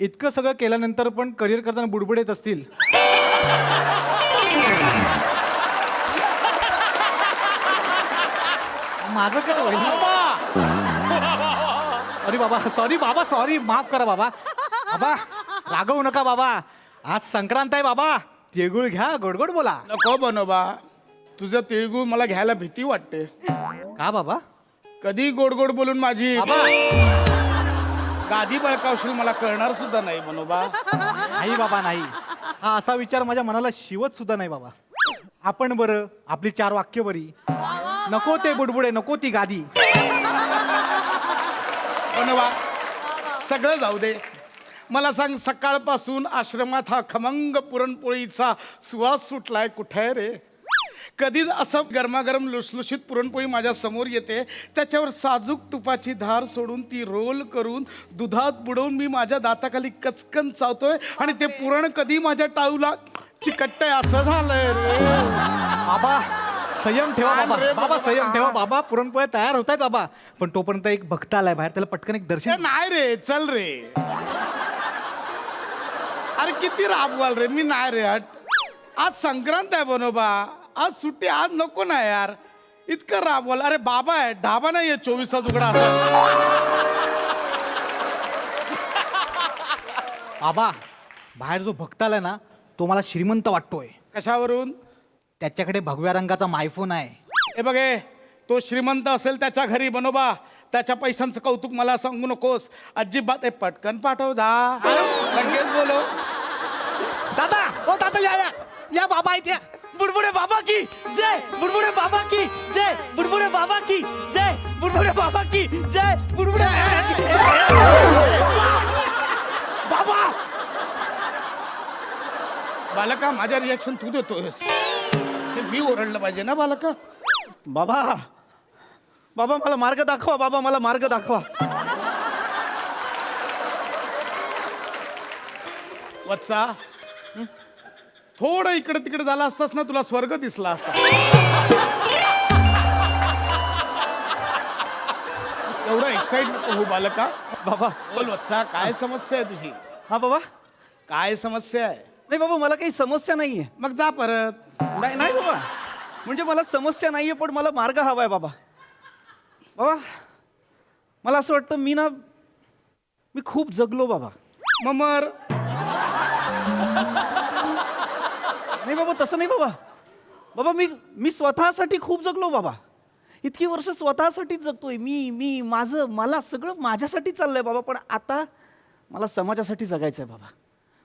S2: इतकं सगळं केल्यानंतर पण करिअर करताना बुडबुड येत असतील. माझं काय होईल? अरे बाबा, सॉरी बाबा, सॉरी, माफ करा बाबा. बाबा रागवू नका बाबा, आज संक्रांत आहे बाबा, तिळगुळ घ्या, गोडगोड बोला.
S9: नको बनोबा, तुझं तिळगुळ मला घ्यायला भीती वाटते.
S2: का बाबा?
S9: कधी गोड गोड बोलून माझी
S2: बाबा
S9: गादी बळकावशील मला कळणार सुद्धा नाही बनोबा.
S2: नाही बाबा, नाही. हा असा विचार माझ्या मनाला शिवत सुद्धा नाही बाबा. आपण बरं, आपली 4 वाक्य बरी, नको ते बुडबुडे, नको ती गादी.
S9: बनोबा, सगळं जाऊ दे. मला सांग, सकाळपासून आश्रमात हा खमंग पुरणपोळीचा सुवास सुटलाय, कुठे आहे रे? कधीच असं गरमागरम लुसलुशीत पुरणपोळी माझ्या समोर येते, त्याच्यावर साजूक तुपाची धार सोडून ती रोल करून दुधात बुडवून मी माझ्या दाताखाली कचकन चावतोय, आणि ते पुरण कधी माझ्या टाळूला चिकटतंय, असं झालंय रे.
S2: बाबा संयम ठेवा बाबा.
S9: रे
S2: बाबा संयम ठेवा बाबा. पुरणपोळ्या तयार होत आहेत बाबा, पण तोपर्यंत एक भक्त आलाय बाहेर, त्याला पटकन एक
S9: ए,
S2: दर्शन.
S9: नाही रे, चल रे. अरे किती राबवाल रे. मी नाही रे, हट. आज संक्रांत आहे बनोबा, आज सुट्टी, आज नको ना यार, इतकं राबवाल. अरे बाबा आहे, ढाबा नाहीये 24 तास उघडा असा.
S2: बाबा बाहेर जो भक्त आलाय ना, तो मला श्रीमंत वाटतोय.
S9: कशावरून?
S2: त्याच्याकडे भगव्या रंगाचा मायफोन आहे.
S9: हे बघे, तो श्रीमंत असेल त्याच्या घरी बनोबा, त्याच्या पैशांचं कौतुक मला सांगू नकोस अजिबात. पटकन पाठव दा, लगेच बोलो.
S2: दादा, ओ दादा, या बाबा इथे. बुडबुडे बाबा की जय, बुडबुडे बाबा की जय, बुडबुडे बाबा की जय, बुडबुडे बाबा की जय, बुडबुडे बाबा.
S9: बालका, माझ्या रिॲक्शन तू देतोयस, हे मी ओरडलं पाहिजे ना बालका.
S5: बाबा, बाबा मला मार्ग दाखवा, बाबा मला मार्ग दाखवा.
S9: वत्सा, थोडं इकडे तिकडे झाला असतास ना, तुला स्वर्ग दिसला असता. एवढा एक्साइट नको हो बालका.
S5: बाबा,
S9: बोल वत्सा, काय समस्या आहे तुझी?
S5: हा बाबा.
S9: काय समस्या आहे?
S5: नाही बाबा, मला काही समस्या नाहीये.
S9: मग जा परत.
S5: नाही नाही बाबा, म्हणजे मला समस्या नाहीये, पण मला मार्ग हवाय बाबा. बाबा मला असं वाटतं मी खूप जगलो बाबा.
S9: ममर,
S5: नाही बाबा, तसं नाही बाबा. बाबा मी स्वतःसाठी खूप जगलो बाबा. इतकी वर्ष स्वतःसाठीच जगतोय मी माझं मला सगळं माझ्यासाठी चाललंय बाबा. पण आता मला समाजासाठी जगायचंय बाबा.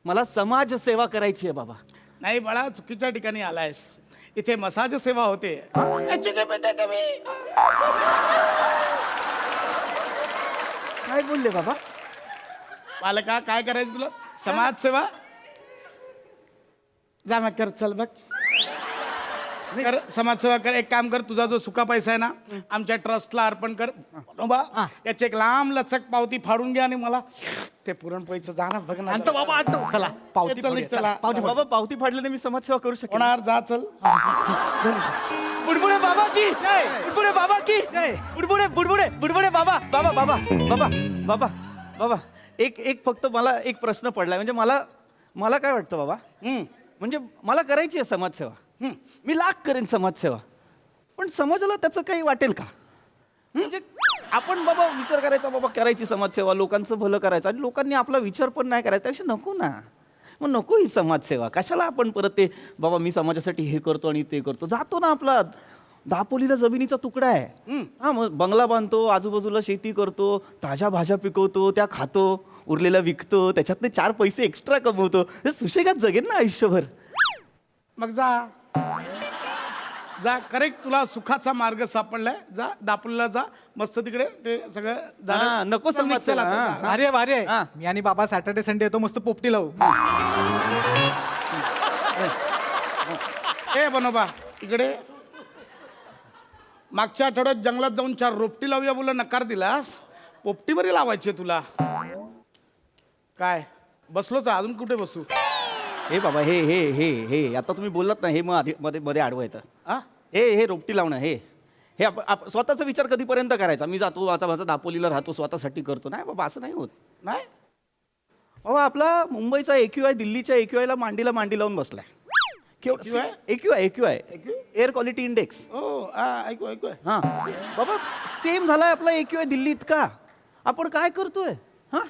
S5: मला समाज सेवा करायची आहे बाबा.
S9: नाही बाळा, चुकीच्या ठिकाणी आलायस. इथे मसाज सेवा होते. याची काय पद्धत आहे तुम्ही?
S5: काय बोलले बाबा?
S9: बालका, काय करायचं तुला? समाज सेवा जा मग कर, चल बघ कर समाजसेवा कर. एक काम कर, तुझा जो सुका पैसा आहे ना आमच्या ट्रस्टला अर्पण कर. बा याची एक लांब लचक पावती फाडून घ्या आणि मला ते पुरणपोळीचं जाणं बघ ना.
S2: आणतो बाबा, आणतो. चला पावती
S9: चल,
S2: फाडूया,
S9: चला.
S2: चला.
S5: पावती बाबा, पावती फाडल्याने मी समाजसेवा करू शकेन.
S9: होणार, जा चल.
S5: बुडबुडे बाबा की बुडबुडे बाबा की बुडबुडे बुडबुडे बुडबुडे बाबा बाबा बाबा बाबा बाबा बाबा एक फक्त मला एक प्रश्न पडलाय. म्हणजे मला काय वाटतं बाबा, म्हणजे मला करायची आहे समाजसेवा. मी लाख करेन समाजसेवा, पण समाजाला त्याचं काही वाटेल का? म्हणजे आपण बाबा विचार करायचा, बाबा करायची समाजसेवा, लोकांचं भलं करायचं, आणि लोकांनी आपला विचार पण नाही करायचा. त्यापेक्षा नको ना, मग नको ही समाजसेवा. कशाला आपण परत ते बाबा मी समाजासाठी हे करतो आणि ते करतो. जातो ना आपला दापोलीला जमिनीचा तुकडा आहे, हा मग बंगला बांधतो, आजूबाजूला शेती करतो, ताज्या भाज्या पिकवतो, त्या खातो, उरलेला विकतो, त्याच्यातले 4 पैसे एक्स्ट्रा कमवतो. हे सुशेगात जगेन ना आयुष्यभर.
S9: मग जा जा, करेक्ट. तुला सुखाचा मार्ग सापडलाय. जा दापोलीला जा, मस्त तिकडे ते सगळं
S5: हा, नको
S9: चल, निघ,
S5: समाजसेवा.
S9: चल आता,
S5: हा.
S9: जा.
S2: अरे वारे,
S5: हा.
S2: मी आणि बाबा सॅटर्डे संडे येतो, मस्त पोपटी लावू.
S9: ए बनोबा, इकडे मागच्या आठवड्यात जंगलात जाऊन 4 रोपटी लावूया बोला, नकार दिलास. पोपटी बरी लावायची आहे तुला. काय बसलोच आहे, अजून कुठे बसू?
S5: हे बाबा हे हे हे हे आता तुम्ही बोललात ना, हे मग मध्ये मध्ये आडवं येतं.
S9: हा?
S5: हे रोपटी लावणं, हे स्वतःचा विचार कधीपर्यंत करायचा? मी जातो आता माझा दापोलीला राहतो, स्वतःसाठी करतो. नाही बाबा, असं नाही होत.
S9: नाही
S5: बाबा आपला मुंबईचा AQI दिल्लीच्या AQIला मांडीला मांडी लावून बसलाय. AQI air quality index.
S9: ओ ऐकू ऐकू.
S5: हां बाबा, सेम झालाय आपला AQI दिल्ली इतका. आपण काय करतोय? हां,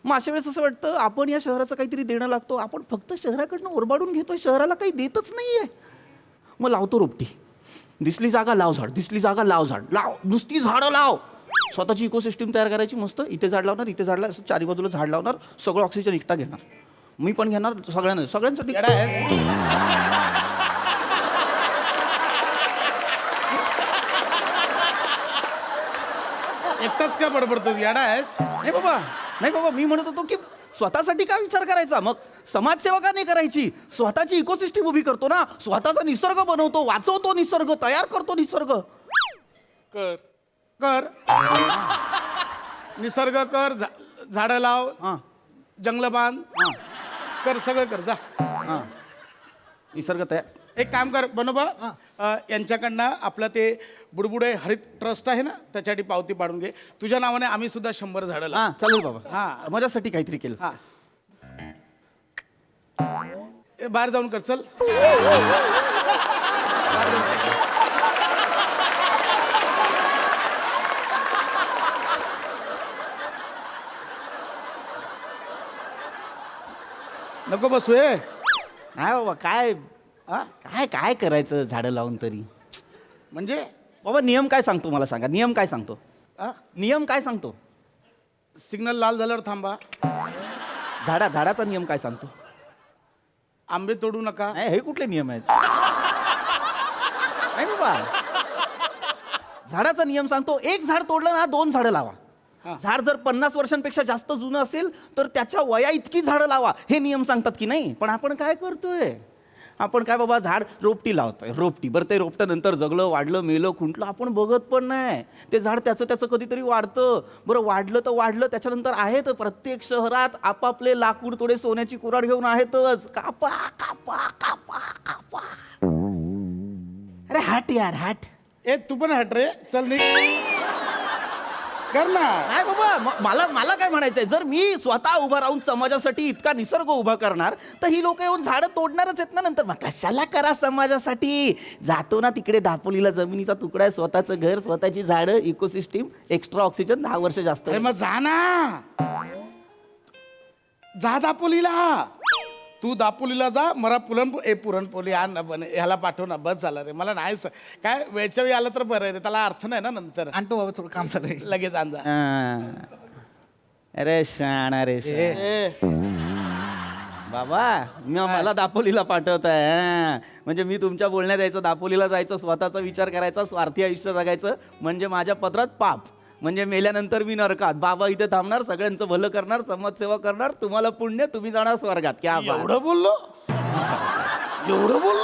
S5: मग अशा वेळेस असं वाटतं आपण या शहराचं काहीतरी देणं लागतो. आपण फक्त शहराकडनं ओरबाडून घेतोय, शहराला काही देतच नाहीये. मग लावतो रोपटी. दिसली जागा लाव झाड, दिसली जागा लाव झाड, लाव नुसती झाडं लाव. स्वतःची इकोसिस्टीम तयार करायची मस्त. इथे झाड लावणार, इथे झाड लावणार, 4 बाजूला झाड लावणार, सगळं ऑक्सिजन एकटा घेणार. मी पण घेणार, सगळ्यांसाठी.
S9: येडा आहेस? एकटाच का बडबडतोस? येडा आहेस?
S5: नाही बाबा, मी म्हणत होतो की स्वतःसाठी का विचार करायचा, मग समाजसेवा का नाही करायची? स्वतःची इकोसिस्टीम उभी करतो ना, स्वतःचा निसर्ग बनवतो, वाचवतो निसर्ग, तयार करतो निसर्ग.
S9: कर कर निसर्ग कर, झाडं लाव,
S5: हां
S9: जंगल बांध, कर, सगळं कर. जा
S5: हां, निसर्ग तयार.
S9: एक काम कर बनोबा, यांच्याकडनं आपलं ते बुडबुडे हरित ट्रस्ट आहे ना, त्याच्यासाठी पावती पाडून घे. तुझ्या नावाने आम्ही सुद्धा 100 झाडं लावू.
S5: हां चालेल बाबा.
S9: हां.
S5: समाजासाठी काहीतरी केलं.
S9: हा, बाहेर जाऊन कर, चल. नको बसू.
S5: नाही बाबा, काय करायचं झाडं लावून तरी?
S9: म्हणजे
S5: बाबा नियम काय सांगतो मला सांगा, नियम काय सांगतो? नियम काय सांगतो?
S9: सिग्नल लाल झाल्यावर थांबा.
S5: झाडाचा नियम काय सांगतो?
S9: आंबे तोडू नका.
S5: नाही, हे कुठले नियम आहेत? नाही बाबा, झाडाचा नियम सांगतो, एक झाड तोडलं ना 2 झाडं लावा. झाड जर 50 वर्षांपेक्षा जास्त जुनं असेल तर त्याच्या वया इतकी झाडं लावा, हे नियम सांगतात की नाही? पण आपण काय करतोय? आपण काय बाबा झाड रोपटी लावतोय, रोपटी. बरं, ते रोपटं नंतर जगलं, वाढलं, मेलं, खुंटलं, आपण बघत पण नाही. ते झाड त्याचं कधीतरी वाढतं. बरं, वाढलं तर वाढलं, त्याच्यानंतर आहेत प्रत्येक शहरात आपापले लाकूड तोडे सोन्याची कुऱ्हाड घेऊन आहेतच. कापा कापा कापा कापा. अरे हट यार, हट.
S9: तू पण हट रे, चल निघ, कर ना.
S5: नाही बाबा, मला काय म्हणायचंय, जर मी स्वतः उभा राहून समाजासाठी इतका निसर्ग उभा करणार तर ही लोक येऊन झाडं तोडणारच आहेत ना नंतर. मग कशाला करा समाजासाठी? जातो ना तिकडे दापोलीला, जमिनीचा तुकडा आहे, स्वतःचं घर, स्वतःची झाडं, इकोसिस्टीम, एक्स्ट्रा ऑक्सिजन, 10 वर्ष जास्त.
S9: अरे मग जा ना, जा दापोलीला. तू दापोलीला जा मला पुरणपोळी आण ना पण ह्याला पाठव ना, बस झालं रे मला नाही काय वेळच्या वेळी आलं तर बरं आहे रे, त्याला अर्थ नाही ना नंतर.
S5: आणतो बाबा, थोडं काम चाललंय.
S9: लगेच आण जा.
S5: अरे शाणा रे
S9: ए,
S5: बाबा, मला दापोलीला पाठवताय म्हणजे मी तुमच्या बोलण्यात यायचं, दापोलीला जायचं, स्वतःचा विचार करायचा, स्वार्थी आयुष्य जगायचं, म्हणजे माझ्या पदरात पाप, म्हणजे मेल्यानंतर मी नरकात. बाबा इथे थांबणार, सगळ्यांचं भलं करणार, समाजसेवा करणार, तुम्हाला पुण्य, तुम्ही जाणार स्वर्गात. क्या बात.
S9: एवढं बोललो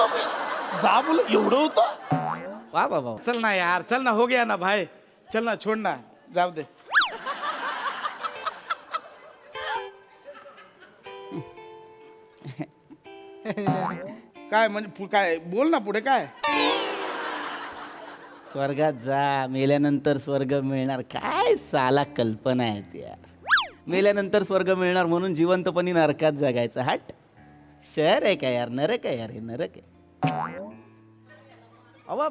S9: मी जा बोल एवढं होतं.
S5: वा बाबा.
S9: चल ना यार, चल ना, हो गया ना भाई, चल ना, छोड ना, जाऊ दे. काय म्हणजे काय बोल ना पुढे काय.
S5: स्वर्गात जा, मेल्यानंतर स्वर्ग मिळणार, काय साला कल्पना आहे त्या. मेल्यानंतर स्वर्ग मिळणार म्हणून जिवंतपणी नरकात जगायचं. हट, शहर आहे का यार, नरक आहे यार, हे नरक आहे. अवा,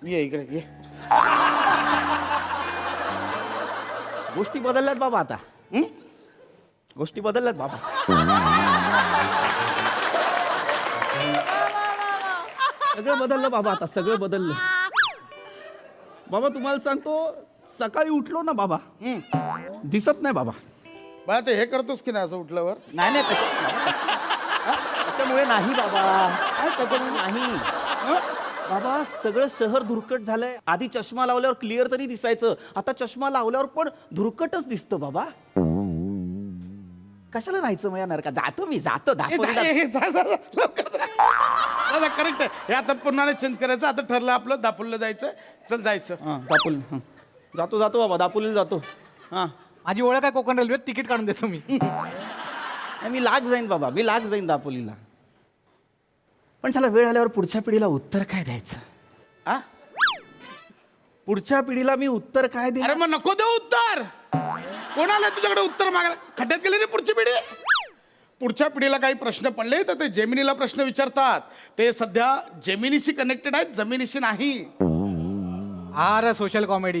S9: ये इकडे ये.
S5: गोष्टी बदलल्यात बाबा आता. गोष्टी बदलल्यात बाबा. सगळं बदललं बाबा, आता सगळं बदललं बाबा. तुम्हाला सांगतो, सकाळी उठलो ना बाबा, दिसत नाही बाबा.
S9: बा ते हे करतोस की नाही असं उठल्यावर.
S5: नाही नाही, त्याच्यामुळे नाही बाबा, त्याच्यामुळे नाही बाबा. सगळं शहर धुरकट झालंय. आधी चष्मा लावल्यावर क्लिअर तरी दिसायचं, आता चष्मा लावल्यावर पण धुरकटच दिसतं बाबा. कशाला राहायचं मग या नरकात. जातो मी, जातो दापोलीला.
S9: करेक्ट आहे हे. आता पुन्हा चेंज करायचं. आता ठरलं आपलं दापोलीला जायचं. चल जायचं.
S5: दापोली जातो जातो बाबा, दापोलीला जातो. हां,
S2: माझी ओळख आहे कोकण रेल्वेत, तिकीट काढून देतो मी.
S5: मी लाग जाईन बाबा, मी लाग जाईन दापोलीला. पण चला, वेळ आल्यावर पुढच्या पिढीला उत्तर काय द्यायचं.
S9: आ?
S5: पुढच्या पिढीला मी उत्तर काय दे.
S9: अरे मग नको देऊ उत्तर. कोणाला तुझ्याकडे उत्तर मागायला. खड्ड्यात गेली रे पुढची पिढी. पुढच्या पिढीला काही प्रश्न पडले तर ते जेमिनीला प्रश्न विचारतात. ते सध्या जेमिनीशी कनेक्टेड आहेत, जमिनीशी नाही.
S2: अरे सोशल कॉमेडी.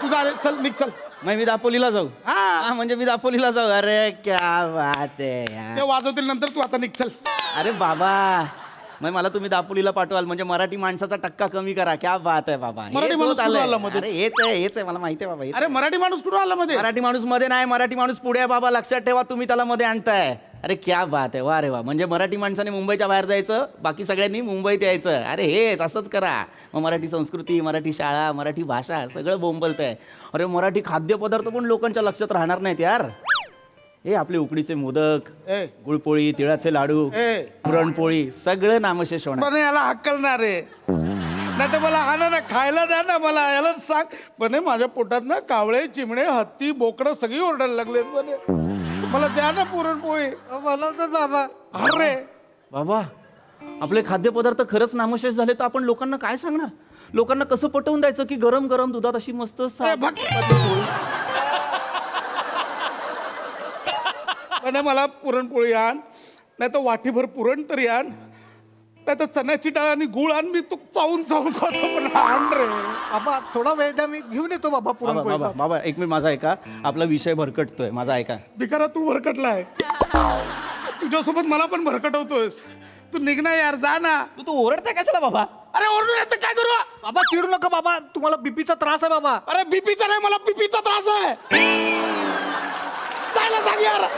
S9: तुझा अरे चल निघ चल.
S5: मग मी दापोलीला जाऊ.
S9: हा
S5: म्हणजे मी दापोलीला जाऊ. अरे क्या बात आहे यार.
S9: ते वाजवतील नंतर, तू आता निघ चल.
S5: अरे बाबा, मग मला तुम्ही दापोलीला पाठवाल म्हणजे मराठी माणसाचा टक्का कमी करा. क्या बात आहे बाबा.
S9: मराठी
S5: हेच
S9: माणूस
S5: होत आलंय.
S9: कुठून आला मध्येच?
S5: अरे हेच आहे मला माहिती आहे बाबा.
S9: अरे मराठी माणूस कुठून आला मध्ये.
S5: मराठी माणूस मध्ये नाही, मराठी माणूस पुढे आहे बाबा. लक्षात ठेवा, तुम्ही त्याला मध्ये आणताय. अरे क्या बात आहे, वा रे वा. म्हणजे मराठी माणसाने मुंबईच्या बाहेर जायचं, बाकी सगळ्यांनी मुंबईत यायचं. अरे हे असंच करा. मग मराठी संस्कृती, मराठी शाळा, मराठी भाषा सगळं बोंबलतंय. अरे मराठी खाद्यपदार्थ पण लोकांच्या लक्षात राहणार नाहीत यार. हे आपले उकडीचे मोदक,
S9: ए
S5: गुळपोळी, तिळाचे लाडू,
S9: ए
S5: पुरणपोळी सगळं नामशेष होणार.
S9: पण याला हक्कलणार रे. नाही तर मला आणा ना, खायला द्या ना मला. याला सांग पण माझ्या पोटात ना कावळे, चिमणे, हत्ती, बोकडं सगळी ओरडायला लागलेत म्हणे. मला द्या ना पुरणपोळी. मला तर बाबा. अरे
S5: बाबा, आपले खाद्यपदार्थ खरंच नामशेष झाले तर आपण लोकांना काय सांगणार. लोकांना कसं पटवून द्यायचं की गरम गरम दुधात अशी मस्त
S9: पण मला पुरणपोळी आण, नाही तर वाटीभर पुरण तरी आण, नाही तर चण्याची डाळ आणि गुळ आण. मी तू चावून चावून खातो पण आण रे.
S2: बाबा थोडा वेळ द्या, मी घेऊन येतो बाबा
S5: बाबा
S2: पुरणपोळी.
S5: बाबा बाबा, एक मिनिट माझा ऐका. आपला विषय भरकटतोय, माझा ऐका.
S9: भिकारा तू भरकटला आहे. तुझ्यासोबत मला पण भरकटवतोयस. तू निघ ना यार, जा ना.
S5: तू ओरडताय कशाला बाबा.
S9: अरे ओरडून येतं काय करू.
S2: बाबा चिडू नका बाबा, तुम्हाला बीपीचा त्रास आहे बाबा.
S9: अरे बीपीचा नाही, मला बीपीचा त्रास आहे. जायला सांग यार.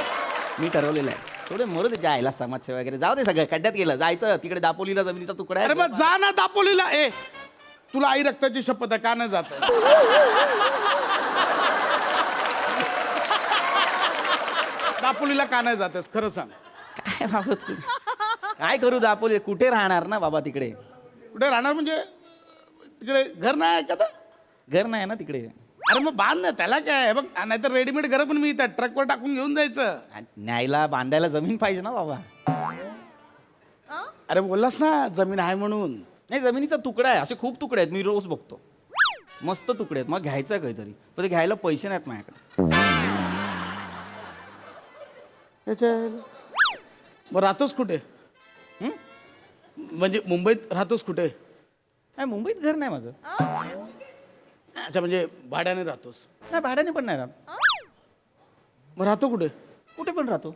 S5: मी ठरवलेलं आहे, थोडे मरू दे जायला. समाजसेवा वगैरे जाऊ दे, सगळं खड्ड्यात गेलं. जायचं तिकडे दापोलीला, जमिनीचा तुकडा
S9: अरे
S5: आहे.
S9: मग जा ना दापोलीला. ए तुला आई रक्ताची शपथ आहे, का नाही जात. दापोलीला का नाही जातेस खरं सांग.
S5: काय बाबा तू? काय करू दापोली, कुठे राहणार ना बाबा तिकडे.
S9: कुठे राहणार म्हणजे तिकडे घर नाही आहे का तर?
S5: घर नाही ना तिकडे.
S9: अरे मग बांध ना, त्याला काय आहे बघ. नाहीतर रेडीमेड घर पण मिळतात, ट्रकवर टाकून घेऊन जायचं.
S5: न्यायला बांधायला जमीन पाहिजे ना बाबा.
S9: अरे बोललास ना जमीन आहे म्हणून.
S5: नाही, जमिनीचा तुकडा आहे. असे खूप तुकडे आहेत, मी रोज बघतो. मस्त तुकडे आहेत. मग घ्यायचं काहीतरी, पण ते घ्यायला पैसे नाहीत माझ्याकडे.
S9: मग राहतोस कुठे. म्हणजे मुंबईत राहतोस कुठे.
S5: नाही, मुंबईत घर नाही माझं.
S9: अच्छा म्हणजे भाड्याने राहतोस.
S5: नाही भाड्याने पण नाही राहत,
S9: मग राहतो कुठे?
S5: कुठे पण राहतो.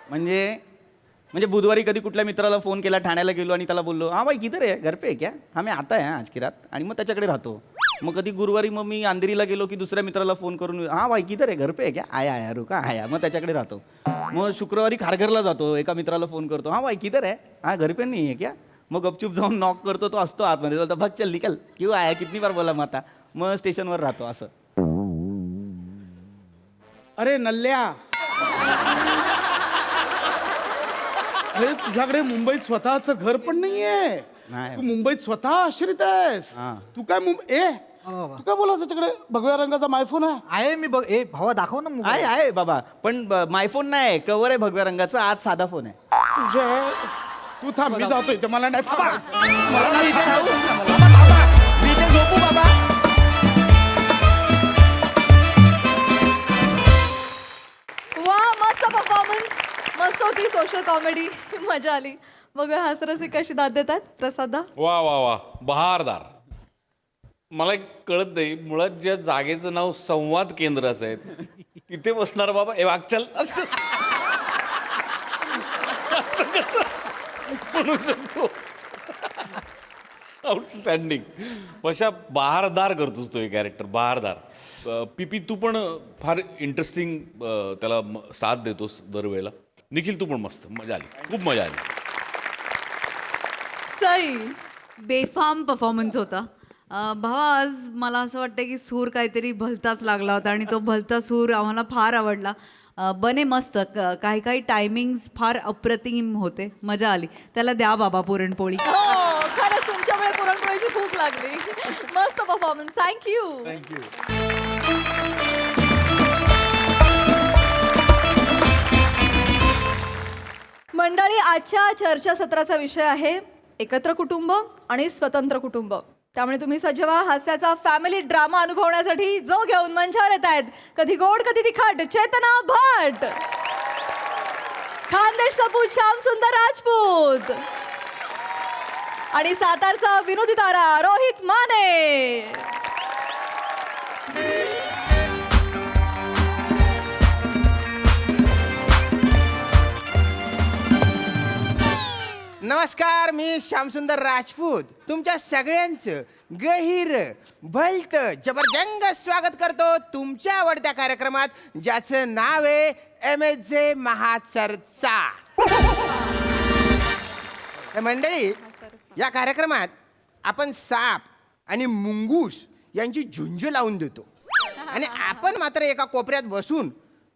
S9: म्हणजे
S5: म्हणजे बुधवारी कधी कुठल्या मित्राला फोन केला, ठाण्याला गेलो आणि त्याला बोललो हाँ भाई किधर है, घर पे है क्या, हाँ मैं आता है आज की रात, आणि मग त्याच्याकडे राहतो. मग कधी गुरुवारी मग मी अंधेरीला गेलो की दुसऱ्या मित्राला फोन करून हाँ भाई किधर है, घर पे है क्या, आया आया रुका आया, मग त्याच्याकडे राहतो. मग शुक्रवारी खारघरला जातो, एका मित्राला फोन करतो हाँ भाई किधर है, हाँ घर पे नहीं है क्या, मग गपचूप जाऊन नॉक करतो, तो असतो आतमध्ये, बोलतो बघ चल निकल, क्यों आया, कितनी बार बोला मग आता. मग स्टेशनवर राहतो असं.
S9: अरे नल्ल्या, अरे तुझ्याकडे मुंबईत स्वतःचं घर पण नाहीये.
S5: नाही.
S9: तू मुंबईत स्वतः आश्रित आहेस.
S5: हा.
S9: तू काय तू काय बोलायचं त्याच्याकडे भगव्या रंगाचा मायफोन आहे.
S1: मी बघ भावा दाखव ना
S5: आहे बाबा, पण मायफोन नाही, कवर आहे भगव्या रंगाचा, आत साधा फोन आहे.
S9: तुझे तू थांब, मी जातो इथे, मला नाही थांबायचं. मला नाही थांबायचं.
S5: मी इथे झोपू बाबा.
S4: वा मस्त परफॉर्मन्स, मस्त होती सोशल कॉमेडी, मजा आली. बघूया हास्यरसिक कशी दाद देतात. प्रसादा
S7: वा वा वा, बहारदार. मला एक कळत नाही, मुळात ज्या जागेचं नाव संवाद केंद्र असं आहे तिथे बसणार बाबा ए वागचल असं असं कसं म्हणू शकतो. आउटस्टँडिंग. अशा बहारदार करतोस तो हे कॅरेक्टर, बहारदार. पीपी तू पण फार इंटरेस्टिंग त्याला साथ देतोस दरवेळेला. निखिल तू पण मस्त, मजा आली, खूप मजा आली.
S4: सई
S10: बेफाम परफॉर्मन्स होता. भावा आज मला असं वाटतं की सूर काहीतरी भलताच लागला होता आणि तो भलता सूर आम्हाला फार आवडला. बने मस्त, काही काही टायमिंग्स फार अप्रतिम होते, मजा आली. त्याला द्या बाबा पुरणपोळी.
S4: हो खरंच तुमच्यामुळे पुरणपोळीची भूक लागली. मस्त परफॉर्मन्स, थँक्यू. मंडळी, आजच्या चर्चासत्राचा विषय आहे एकत्र कुटुंब आणि स्वतंत्र कुटुंब. त्यामुळे तुम्ही सज्ज व्हा हास्याचा फॅमिली ड्रामा अनुभवण्यासाठी, जो घेऊन मंचावर येत आहेत कधी गोड कधी तिखट चेतना भट, खानदेश सपूत श्याम सुंदर राजपूत आणि सातारचा विनोदी तारा रोहित माने.
S11: नमस्कार, मी श्यामसुंदर राजपूत तुमच्या सगळ्यांचं गहीर भलत जबरदस्त स्वागत करतो तुमच्या आवडत्या कार्यक्रमात, ज्याचं नाव आहे MSJ महाचर्चा. मंडळी, या कार्यक्रमात आपण साप आणि मुंगूस यांची झुंज लावून देतो आणि आपण मात्र एका कोपऱ्यात बसून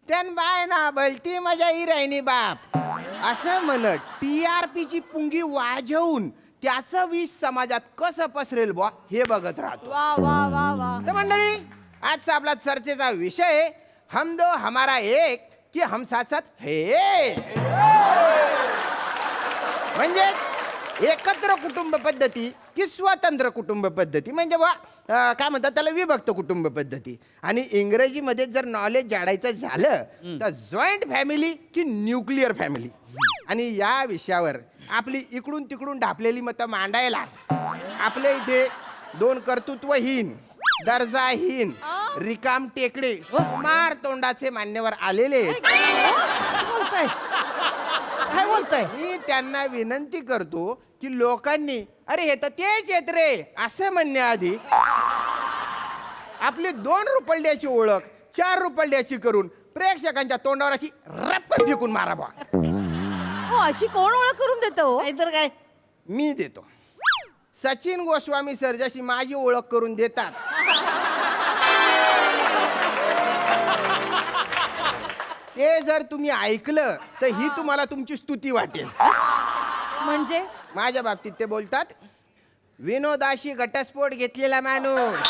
S11: त्यान बाय ना भलती मजा ही राहिनी बाप असं म्हणत TRP ची पुंगी वाजवून त्याचं विष समाजात कसं पसरेल बुवा हे बघत राहतो.
S4: वा वा वा वा.
S11: तर मंडळी, आजचा आपला चर्चेचा विषय हम दो हमारा एक की हम साथ साथ है. म्हणजेच एकत्र कुटुंब पद्धती की स्वतंत्र कुटुंब पद्धती, म्हणजे बा काय म्हणतात त्याला विभक्त कुटुंब पद्धती. आणि इंग्रजीमध्ये जर नॉलेज जाडायचं झालं तर जॉईंट फॅमिली की न्यूक्लिअर फॅमिली. आणि या विषयावर आपली इकडून तिकडून ढापलेली मतं मांडायला आपल्या इथे दोन कर्तृत्वहीन, दर्जाहीन, रिकाम टेकडे, मार तोंडाचे मान्यवर आलेले आहेत.
S6: काय बोलताय?
S11: मी त्यांना विनंती करतो की लोकांनी अरे हे तर तेच येत रे असं म्हणण्याआधी आपली 2 रुपयाची ओळख 4 रुपयाची करून प्रेक्षकांच्या तोंडावर अशी रपकन फेकून मारा बा.
S4: हो, अशी कोण ओळख करून देतो?
S6: नाहीतर काय?
S11: मी देतो. सचिन गोस्वामी सर जशी माझी ओळख करून देतात ते जर तुम्ही ऐकलं तर ही तुम्हाला तुमची स्तुती वाटेल.
S4: म्हणजे
S11: माझ्या बाबतीत ते बोलतात, विनोदाशी घटस्फोट घेतलेला माणूस.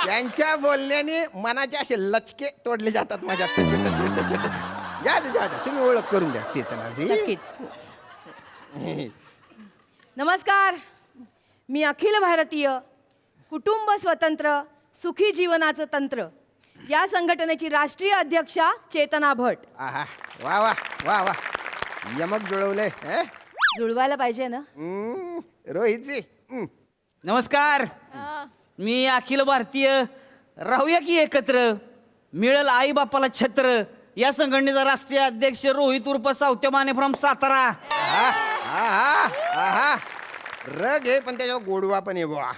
S11: त्यांच्या बोलण्याने मनाचे असे लचके तोडले जातात माझ्या. जा तुम्ही ओळख करून द्या चेतनाजी.
S6: नमस्कार, मी अखिल भारतीय कुटुंब स्वतंत्र सुखी जीवनाचं तंत्र या संघटनेची राष्ट्रीय अध्यक्षा चेतना भट.
S11: आहा, वा वा वा वा. यमक जुळवलंय हं?
S4: जुळवायला पाहिजे ना.
S11: रोहितजी
S3: नमस्कार. मी अखिल भारतीय राहूया की एकत्र मिळेल आई बापाला छत्र या संघटनेचा राष्ट्रीय अध्यक्ष रोहित उर्फ सावत्या माने फ्रॉम सातारा.
S11: आहा रग आहे पण त्याच्यावर गोडवा पण आहे बुवा.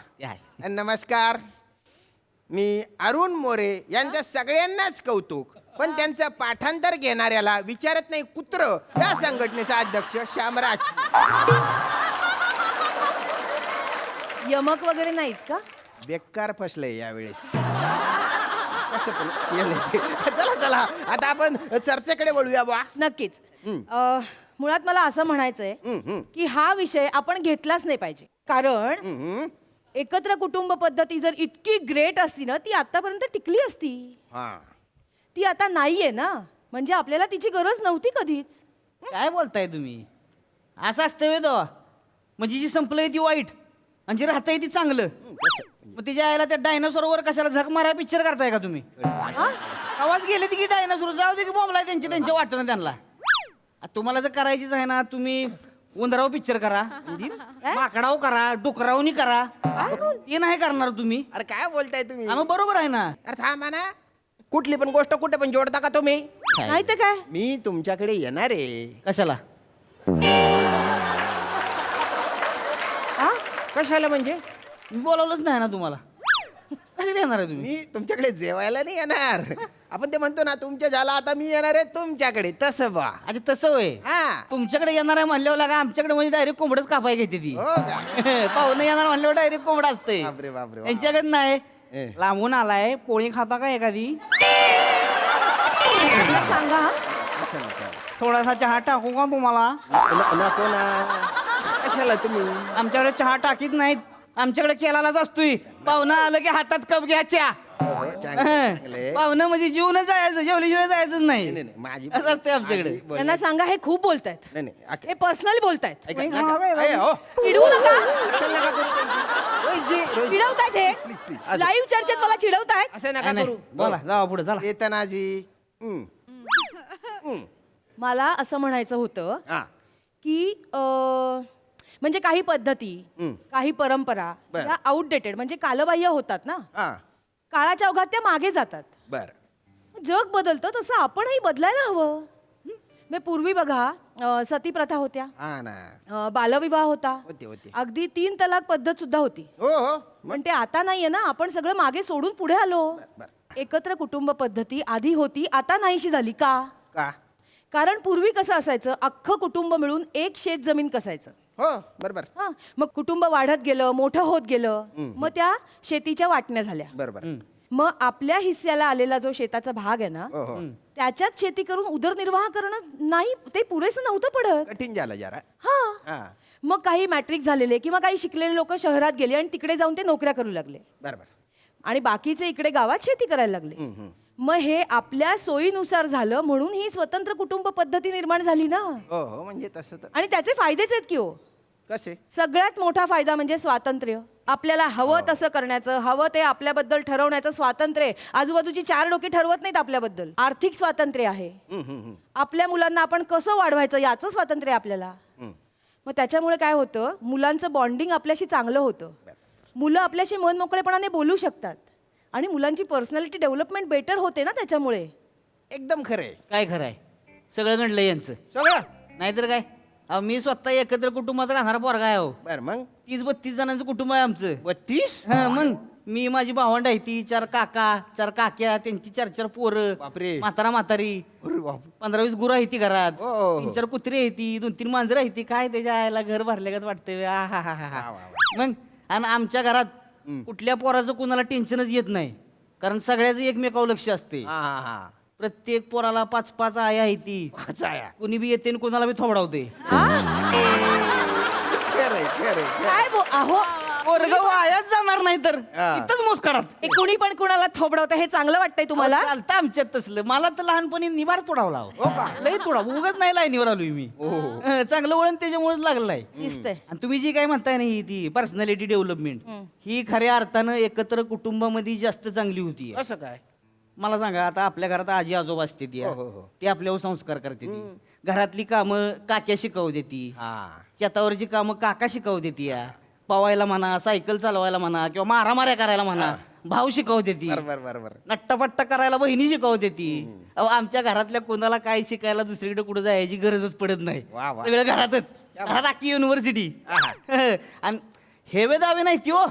S11: नमस्कार, मी अरुण मोरे यांचं सगळ्यांनाच कौतुक, पण त्यांचं पाठांतर घेणाऱ्याला विचारत नाही कुत्र या संघटनेचा अध्यक्ष श्यामराज.
S6: यमक वगैरे नाहीच का?
S11: बेकार फसलंय यावेळेस. कसं पण केलंय ते. चला चला आता आपण चर्चेकडे वळूया बुवा.
S6: नक्कीच. मुळात मला असं म्हणायचंय की हा विषय आपण घेतलाच नाही पाहिजे, कारण एकत्र कुटुंब पद्धती जर इतकी ग्रेट असती ना ती आतापर्यंत टिकली असती. ती आता नाहीये ना, म्हणजे आपल्याला तिची गरज नव्हती कधीच.
S3: काय बोलताय तुम्ही? असं असतं वे तो म्हणजे जी संपलंय ती वाईट आणि जे राहतंय ती चांगलं. मग तिच्या आईला त्या डायनासोरवर कशाला झक मारा पिक्चर करताय का तुम्ही? आवाज गेले ती की डायनासोर जाऊ दे की बोंबलाय त्यांच्या वाटणं त्यांना. तुम्हाला जर करायचीच आहे ना तुम्ही उंदराव पिक्चर करा, माकडाव करा, डुकरावनी करा. ते नाही करणार तुम्ही.
S11: अरे काय बोलताय तुम्ही?
S3: मग बरोबर आहे ना.
S11: अरे थांबा ना, कुठली पण गोष्ट कुठे पण जोडता का तुम्ही?
S6: नाही तर काय.
S11: मी तुमच्याकडे येणार आहे.
S3: कशाला?
S11: कशाला म्हणजे?
S3: मी बोलावलंच नाही ना तुम्हाला. कशाला येणार आहे तुम्ही?
S11: मी तुमच्याकडे जेवायला नाही येणार. आपण ते म्हणतो ना तुमच्या झाला आता मी येणार आहे तुमच्याकडे, तसं बा.
S3: अच्छा तसं होय.
S11: हा.
S3: तुमच्याकडे येणार आहे म्हणल्यावर लागा आमच्याकडे म्हणजे डायरेक्ट कोंबडच कापाय घेते ती.
S11: हो का?
S3: पाहुणे येणार म्हणल्यावर डायरेक्ट कोंबड असते.
S11: बापरे बापरे.
S3: यांच्याकडे नाही. लांबून आलाय, पोळी खाता का एखादी?
S6: मला सांगा.
S11: असं नका.
S3: थोडासा चहा टाकू का तुम्हाला?
S11: नको ना. कशाला तुम्ही?
S3: आमच्याकडे चहा टाकीत नाहीत, आमच्याकडे केलालाच असतोय. पाहुणं आलं की हातात कप घ्या चहा.
S11: चांगले.
S3: पाहुणं म्हणजे जेवून जायचं, जेवल्याशिवाय जायचं नाही.
S11: नाही, माझी
S3: असं असते आमच्याकडे.
S6: त्यांना सांगा हे खूप बोलतायत.
S11: नाही नाही
S6: हे पर्सनली बोलतायत.
S11: ऐका, नका. ए, हो.
S6: चिडवू नका.
S11: असं नका करू त्यांची. रोहितजी, रोहितजी.
S6: चिडवतायत हे.
S11: Please, please. असं-
S6: लाईव्ह चर्चेत मला चिडवतायत.
S11: असं नका
S3: नाही,
S11: करू.
S3: बोला जावा पुढे चला.
S11: चेतनाजी.
S6: मला असं म्हणायचं होतं
S11: हा.
S6: की म्हणजे काही पद्धती, काही परंपरा
S11: बर.
S6: या आउटडेटेड म्हणजे कालबाह्य होतात ना.
S11: हा.
S6: काळाच्या ओघात त्या मागे जातात.
S11: बर.
S6: जग बदलतं तसं आपणही बदलायला हवं. मग पूर्वी बघा सती प्रथा होत्या,
S11: हा ना.
S6: बालविवाह होता,
S11: होते.
S6: अगदी 3 तलाक पद्धत सुद्धा होती.
S11: हो हो.
S6: पण ते आता नाहीये ना. आपण सगळं मागे सोडून पुढे आलो. एकत्र कुटुंब पद्धती आधी होती, आता नाहीशी झाली का?
S11: का?
S6: कारण पूर्वी कसं असायचं, अख्खं कुटुंब मिळून एक शेत जमीन कसायचं.
S11: हो बरोबर.
S6: हा, मग कुटुंब वाढत गेलं, मोठं होत गेलं, मग त्या शेतीच्या वाटण्या झाल्या.
S11: बरोबर.
S6: मग आपल्या हिस्स्याला आलेला जो शेताचा भाग आहे ना,
S11: हो हो.
S6: त्याच्यात शेती करून उदरनिर्वाह करणं नाही, ते पुरेसं नव्हतं पडत.
S11: कठीण झालं जरा.
S6: हा.
S11: हा.
S6: मग काही मॅट्रिक झालेले किंवा काही शिकलेले लोक शहरात गेले आणि तिकडे जाऊन ते नोकऱ्या करू लागले,
S11: बरोबर.
S6: आणि बाकीचे इकडे गावात शेती करायला लागले. मग हे आपल्या सोयीनुसार झालं, म्हणून ही स्वतंत्र कुटुंब पद्धती निर्माण झाली ना.
S11: हो हो, म्हणजे तसं तर.
S6: आणि त्याचे फायदेच आहेत की हो.
S11: कसे?
S6: सगळ्यात मोठा फायदा म्हणजे स्वातंत्र्य. आपल्याला हवं तसं करण्याचं, हवं ते आपल्याबद्दल ठरवण्याचं स्वातंत्र्य. आजूबाजूची 4 डोकी ठरवत नाहीत आपल्याबद्दल. आर्थिक स्वातंत्र्य आहे. आपल्या मुलांना आपण कसं वाढवायचं याचं स्वातंत्र्य आपल्याला. मग त्याच्यामुळे काय होतं, मुलांचं बॉन्डिंग आपल्याशी चांगलं होतं. मुलं आपल्याशी मनमोकळेपणाने बोलू शकतात आणि मुलांची पर्सनॅलिटी डेव्हलपमेंट बेटर होते ना त्याच्यामुळे.
S11: एकदम खरंय.
S3: काय खरं आहे? सगळं घडलं यांचं.
S11: सगळं.
S3: नाहीतर काय, अहो मी स्वतः एकत्र कुटुंबात राहणारा पोरगा आहे. हो
S11: बर. मग
S3: 30-32 जणांचं कुटुंब आहे आमचं.
S11: 32?
S3: हा, मग मी माझी भावंड आहे ती 4 काका 4 काक्या, त्यांची 4 पोरं,
S11: बापरे.
S3: म्हातारी.
S11: अरे बाप.
S3: 15-20 गुरं आहे ती घरात,
S11: हो, हो.
S3: 3-4 कुत्री आहे ती, 2-3 मांजरं आहे ती. काय त्याच्या आईला घर भरल्यागत वाटतंय. मग आणि आमच्या घरात कुठल्या पोराचं कुणाला टेन्शनच येत नाही, कारण सगळ्याचं एकमेकावर लक्ष असते.
S11: हा हा हा.
S3: प्रत्येक पोराला 5-5 आया आहे ती.
S11: वाचाया.
S3: कुणी बी येते आणि कुणाला बी थोबडावते.
S11: खरंय खरंय.
S6: काय अहो,
S3: पोरग वायाच जाणार नाही तर इथंच मोसकाडात.
S6: हे कुणी पण कुणाला थोबडवतं हे चांगलं वाटतंय तुम्हाला?
S3: चालतं आमच्यात तसलं. मला तर लहानपणी निवार तोडावला. लय तोडा उगाच नाही लाईनीवर आलोय मी. चांगलं वळण त्याच्यामुळेच लागलं आहे.
S6: दिसतंय.
S3: आणि तुम्ही जी काय म्हणताय ना ही ती पर्सनॅलिटी डेव्हलपमेंट, ही खऱ्या अर्थानं एकत्र कुटुंबामध्ये जास्त चांगली होती.
S11: कसं काय?
S3: मला सांगा आता आपल्या घरात आजी आजोबा असते ती ते आपल्यावर संस्कार करते ती घरातली कामं काक्या शिकवते ती शेतावरची कामं काका शिकवते ती पवायला म्हणा सायकल चालवायला म्हणा किंवा मारामाऱ्या करायला म्हणा भाऊ शिकवते ती
S11: बरोबर
S3: नट्टापट्टा करायला बहिणी शिकवते ती अहो आमच्या घरातल्या कोणाला काय शिकायला दुसरीकडे कुठे जायची गरजच पडत नाही सगळं घरातच घरात अख्खी युनिव्हर्सिटी आणि हेवे दावे नाही ती हो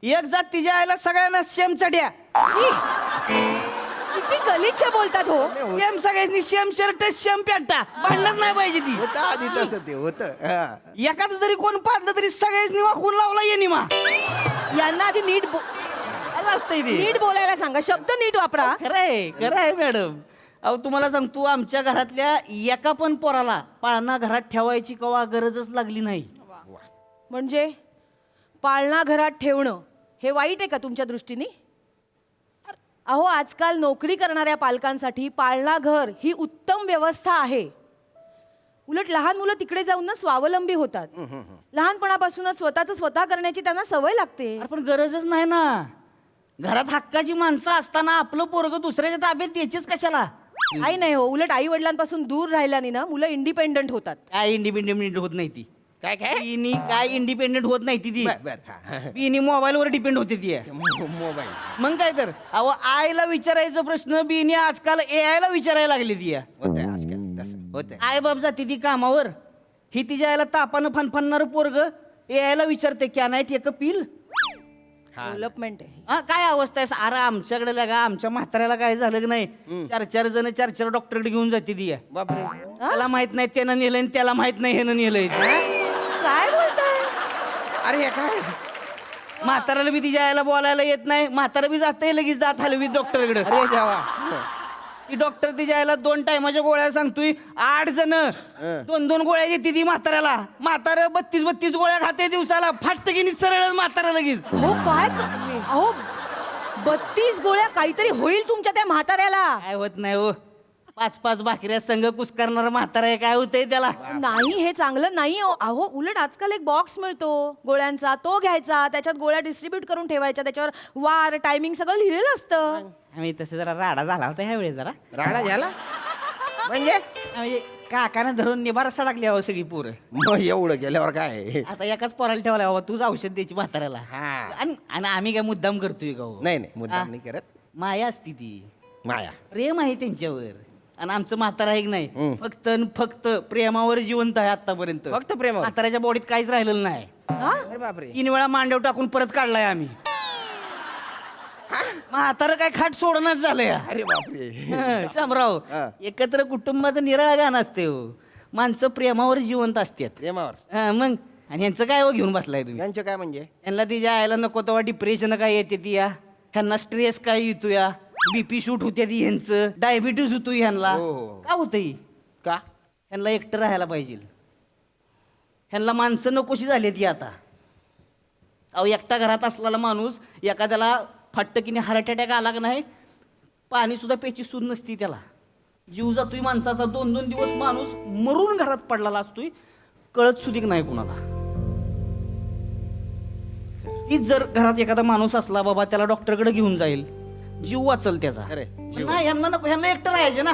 S3: एक जात तिच्या आईला सगळ्यांना सेम चढ्या
S4: किती गलिच्छ बोलतात हो.
S3: सेम सगळ्यांनी सेम शर्ट सेम पॅन्टा भांडणच नाही पाहिजे ती
S11: होतं आधी तसं ते होतं
S3: एकाच जरी कोण पाडलं तरी सगळ्यांनी वाकून लावला ये निमा
S4: यांना आधी नीट
S3: असतंय ते
S4: नीट बोलायला सांगा, शब्द नीट वापरा.
S3: खरंय मॅडम. अहो तुम्हाला सांगतो आमच्या घरातल्या एका पण पोराला पाळणा घरात ठेवायची कवा गरजच लागली नाही.
S6: म्हणजे पाळणा घरात ठेवणं हे वाईट आहे का तुमच्या दृष्टीने? अहो आजकाल नोकरी करणाऱ्या पालकांसाठी पाळणा घर ही उत्तम व्यवस्था आहे. उलट लहान मुलं तिकडे जाऊन ना स्वावलंबी होतात. लहानपणापासूनच स्वतःच स्वतः करण्याची त्यांना सवय लागते.
S3: पण गरजच नाही ना. घरात हक्काची माणसं असताना आपलं पोरग दुसऱ्याच्या ताब्यात द्यायचीच कशाला?
S6: आई नाही हो, उलट आई वडिलांपासून दूर राहिल्याने ना मुलं इंडिपेंडंट होतात.
S3: काय इंडिपेंडेंट होत नाही ती. काय इंडिपेंडेंट होत नाही ती बीनी मोबाईलवर डिपेंड होते ती
S11: मोबाईल.
S3: मग काय तर अहो आईला विचारायचा प्रश्न बीनी आजकाल AI ला विचारायला लागली ती
S11: होतंय आजकाल तसं होतंय.
S3: आई बाप जाते ती कामावर ही तिच्या आईला तापानं फनफनणार पोरग AI ला विचारते क्या नाही टेक पील.
S6: डेव्हलपमेंट आहे.
S3: हा काय अवस्था आहे अरे आमच्याकडे लगा आमच्या म्हाताऱ्याला काय झालं की नाही 4 जण 4 डॉक्टरकडे घेऊन जाते ती
S11: बापरे.
S3: त्याला माहित नाही त्यानं नेलंय त्याला माहित नाही ह्यानं नेलंय
S6: काय बोलताय?
S11: अरे हे काय
S3: म्हाताऱ्याला बी तिच्या आईला बोलायला येत नाही. म्हातारा बी जाते लगेच जात हलवी डॉक्टरकडे.
S11: अरे जावा
S3: ती डॉक्टर तिच्या आईला 2 टायमाच्या गोळ्या सांगतोय. 8 जण 2 गोळ्या देते ती म्हाताऱ्याला. म्हातारा 32 गोळ्या खाते दिवसाला. फास्ट की सरळ म्हातारा लगेच.
S6: हो काय अहो 32 गोळ्या काहीतरी होईल तुमच्या त्या म्हाताऱ्याला.
S3: काय होत नाही हो. 5 भाकऱ्या संघ कुस करणारा म्हातारा आहे काय होतंय त्याला?
S6: नाही हे चांगलं नाही हो. अहो उलट आजकाल एक बॉक्स मिळतो गोळ्यांचा, तो घ्यायचा, त्याच्यात गोळ्या डिस्ट्रीब्यूट करून ठेवायच्या, त्याच्यावर वार टायमिंग सगळं लिहिलेलं असतं.
S3: आम्ही तसं जरा राडा झाला होता ह्यावेळी जरा
S11: राडा झाला म्हणजे
S3: काकानं धरून निभार सडकली हवं सगळी पोरं.
S11: मग एवढं गेल्यावर काय
S3: आता एकाच पोराला ठेवला बाबा तूच औषध द्यायची म्हाताऱ्याला.
S11: हा.
S3: आणि आम्ही काय मुद्दाम करतोय का हो?
S11: नाही मुद्दाम नाही करत.
S3: माया असती ती
S11: माया
S3: प्रेम आहे त्यांच्यावर. आणि आमचं म्हातारा आहे की नाही फक्त प्रेमावर जिवंत आहे आतापर्यंत.
S11: फक्त प्रेमावर?
S3: म्हाताऱ्याच्या बॉडीत काहीच राहिलेलं नाही.
S11: अरे बापरे.
S3: 3 वेळा मांडव टाकून परत काढलाय आम्ही. म्हातारं काय खाट सोडणच झालंय.
S11: अरे बापरे.
S3: शामराव एकत्र कुटुंबाचं निराळा गाणं असते हो. माणसं प्रेमावर जिवंत असतात.
S11: प्रेमावर
S3: मग आणि यांचं काय हो घेऊन बसलाय तुम्ही?
S11: यांचं काय म्हणजे?
S3: यांना तिच्या आयला नको तेव्हा डिप्रेशन काय येते ती ह्यांना स्ट्रेस काय येतो BP शूट होते ती ह्यांचं डायबिटीस होतो ह्यांना. का होतंय?
S11: का
S3: ह्यांना एकटं राहायला पाहिजे. ह्यांना माणसं नकोशी झाली ती आता. अहो एकटा घरात असलेला माणूस एखाद्याला फटकीने हार्ट अटॅक आला का नाही पाणी सुद्धा प्यायची सून नसती त्याला. जीव जातोय माणसाचा. 2-2 दिवस माणूस मरून घरात पडलेला असतोय कळत सुधीक नाही कुणाला. तीच जर घरात एखादा माणूस असला बाबा त्याला डॉक्टरकडे घेऊन जाईल जीव वाचल त्याचा. नाही यांना नको. ह्यांना एकटं राहायचे ना.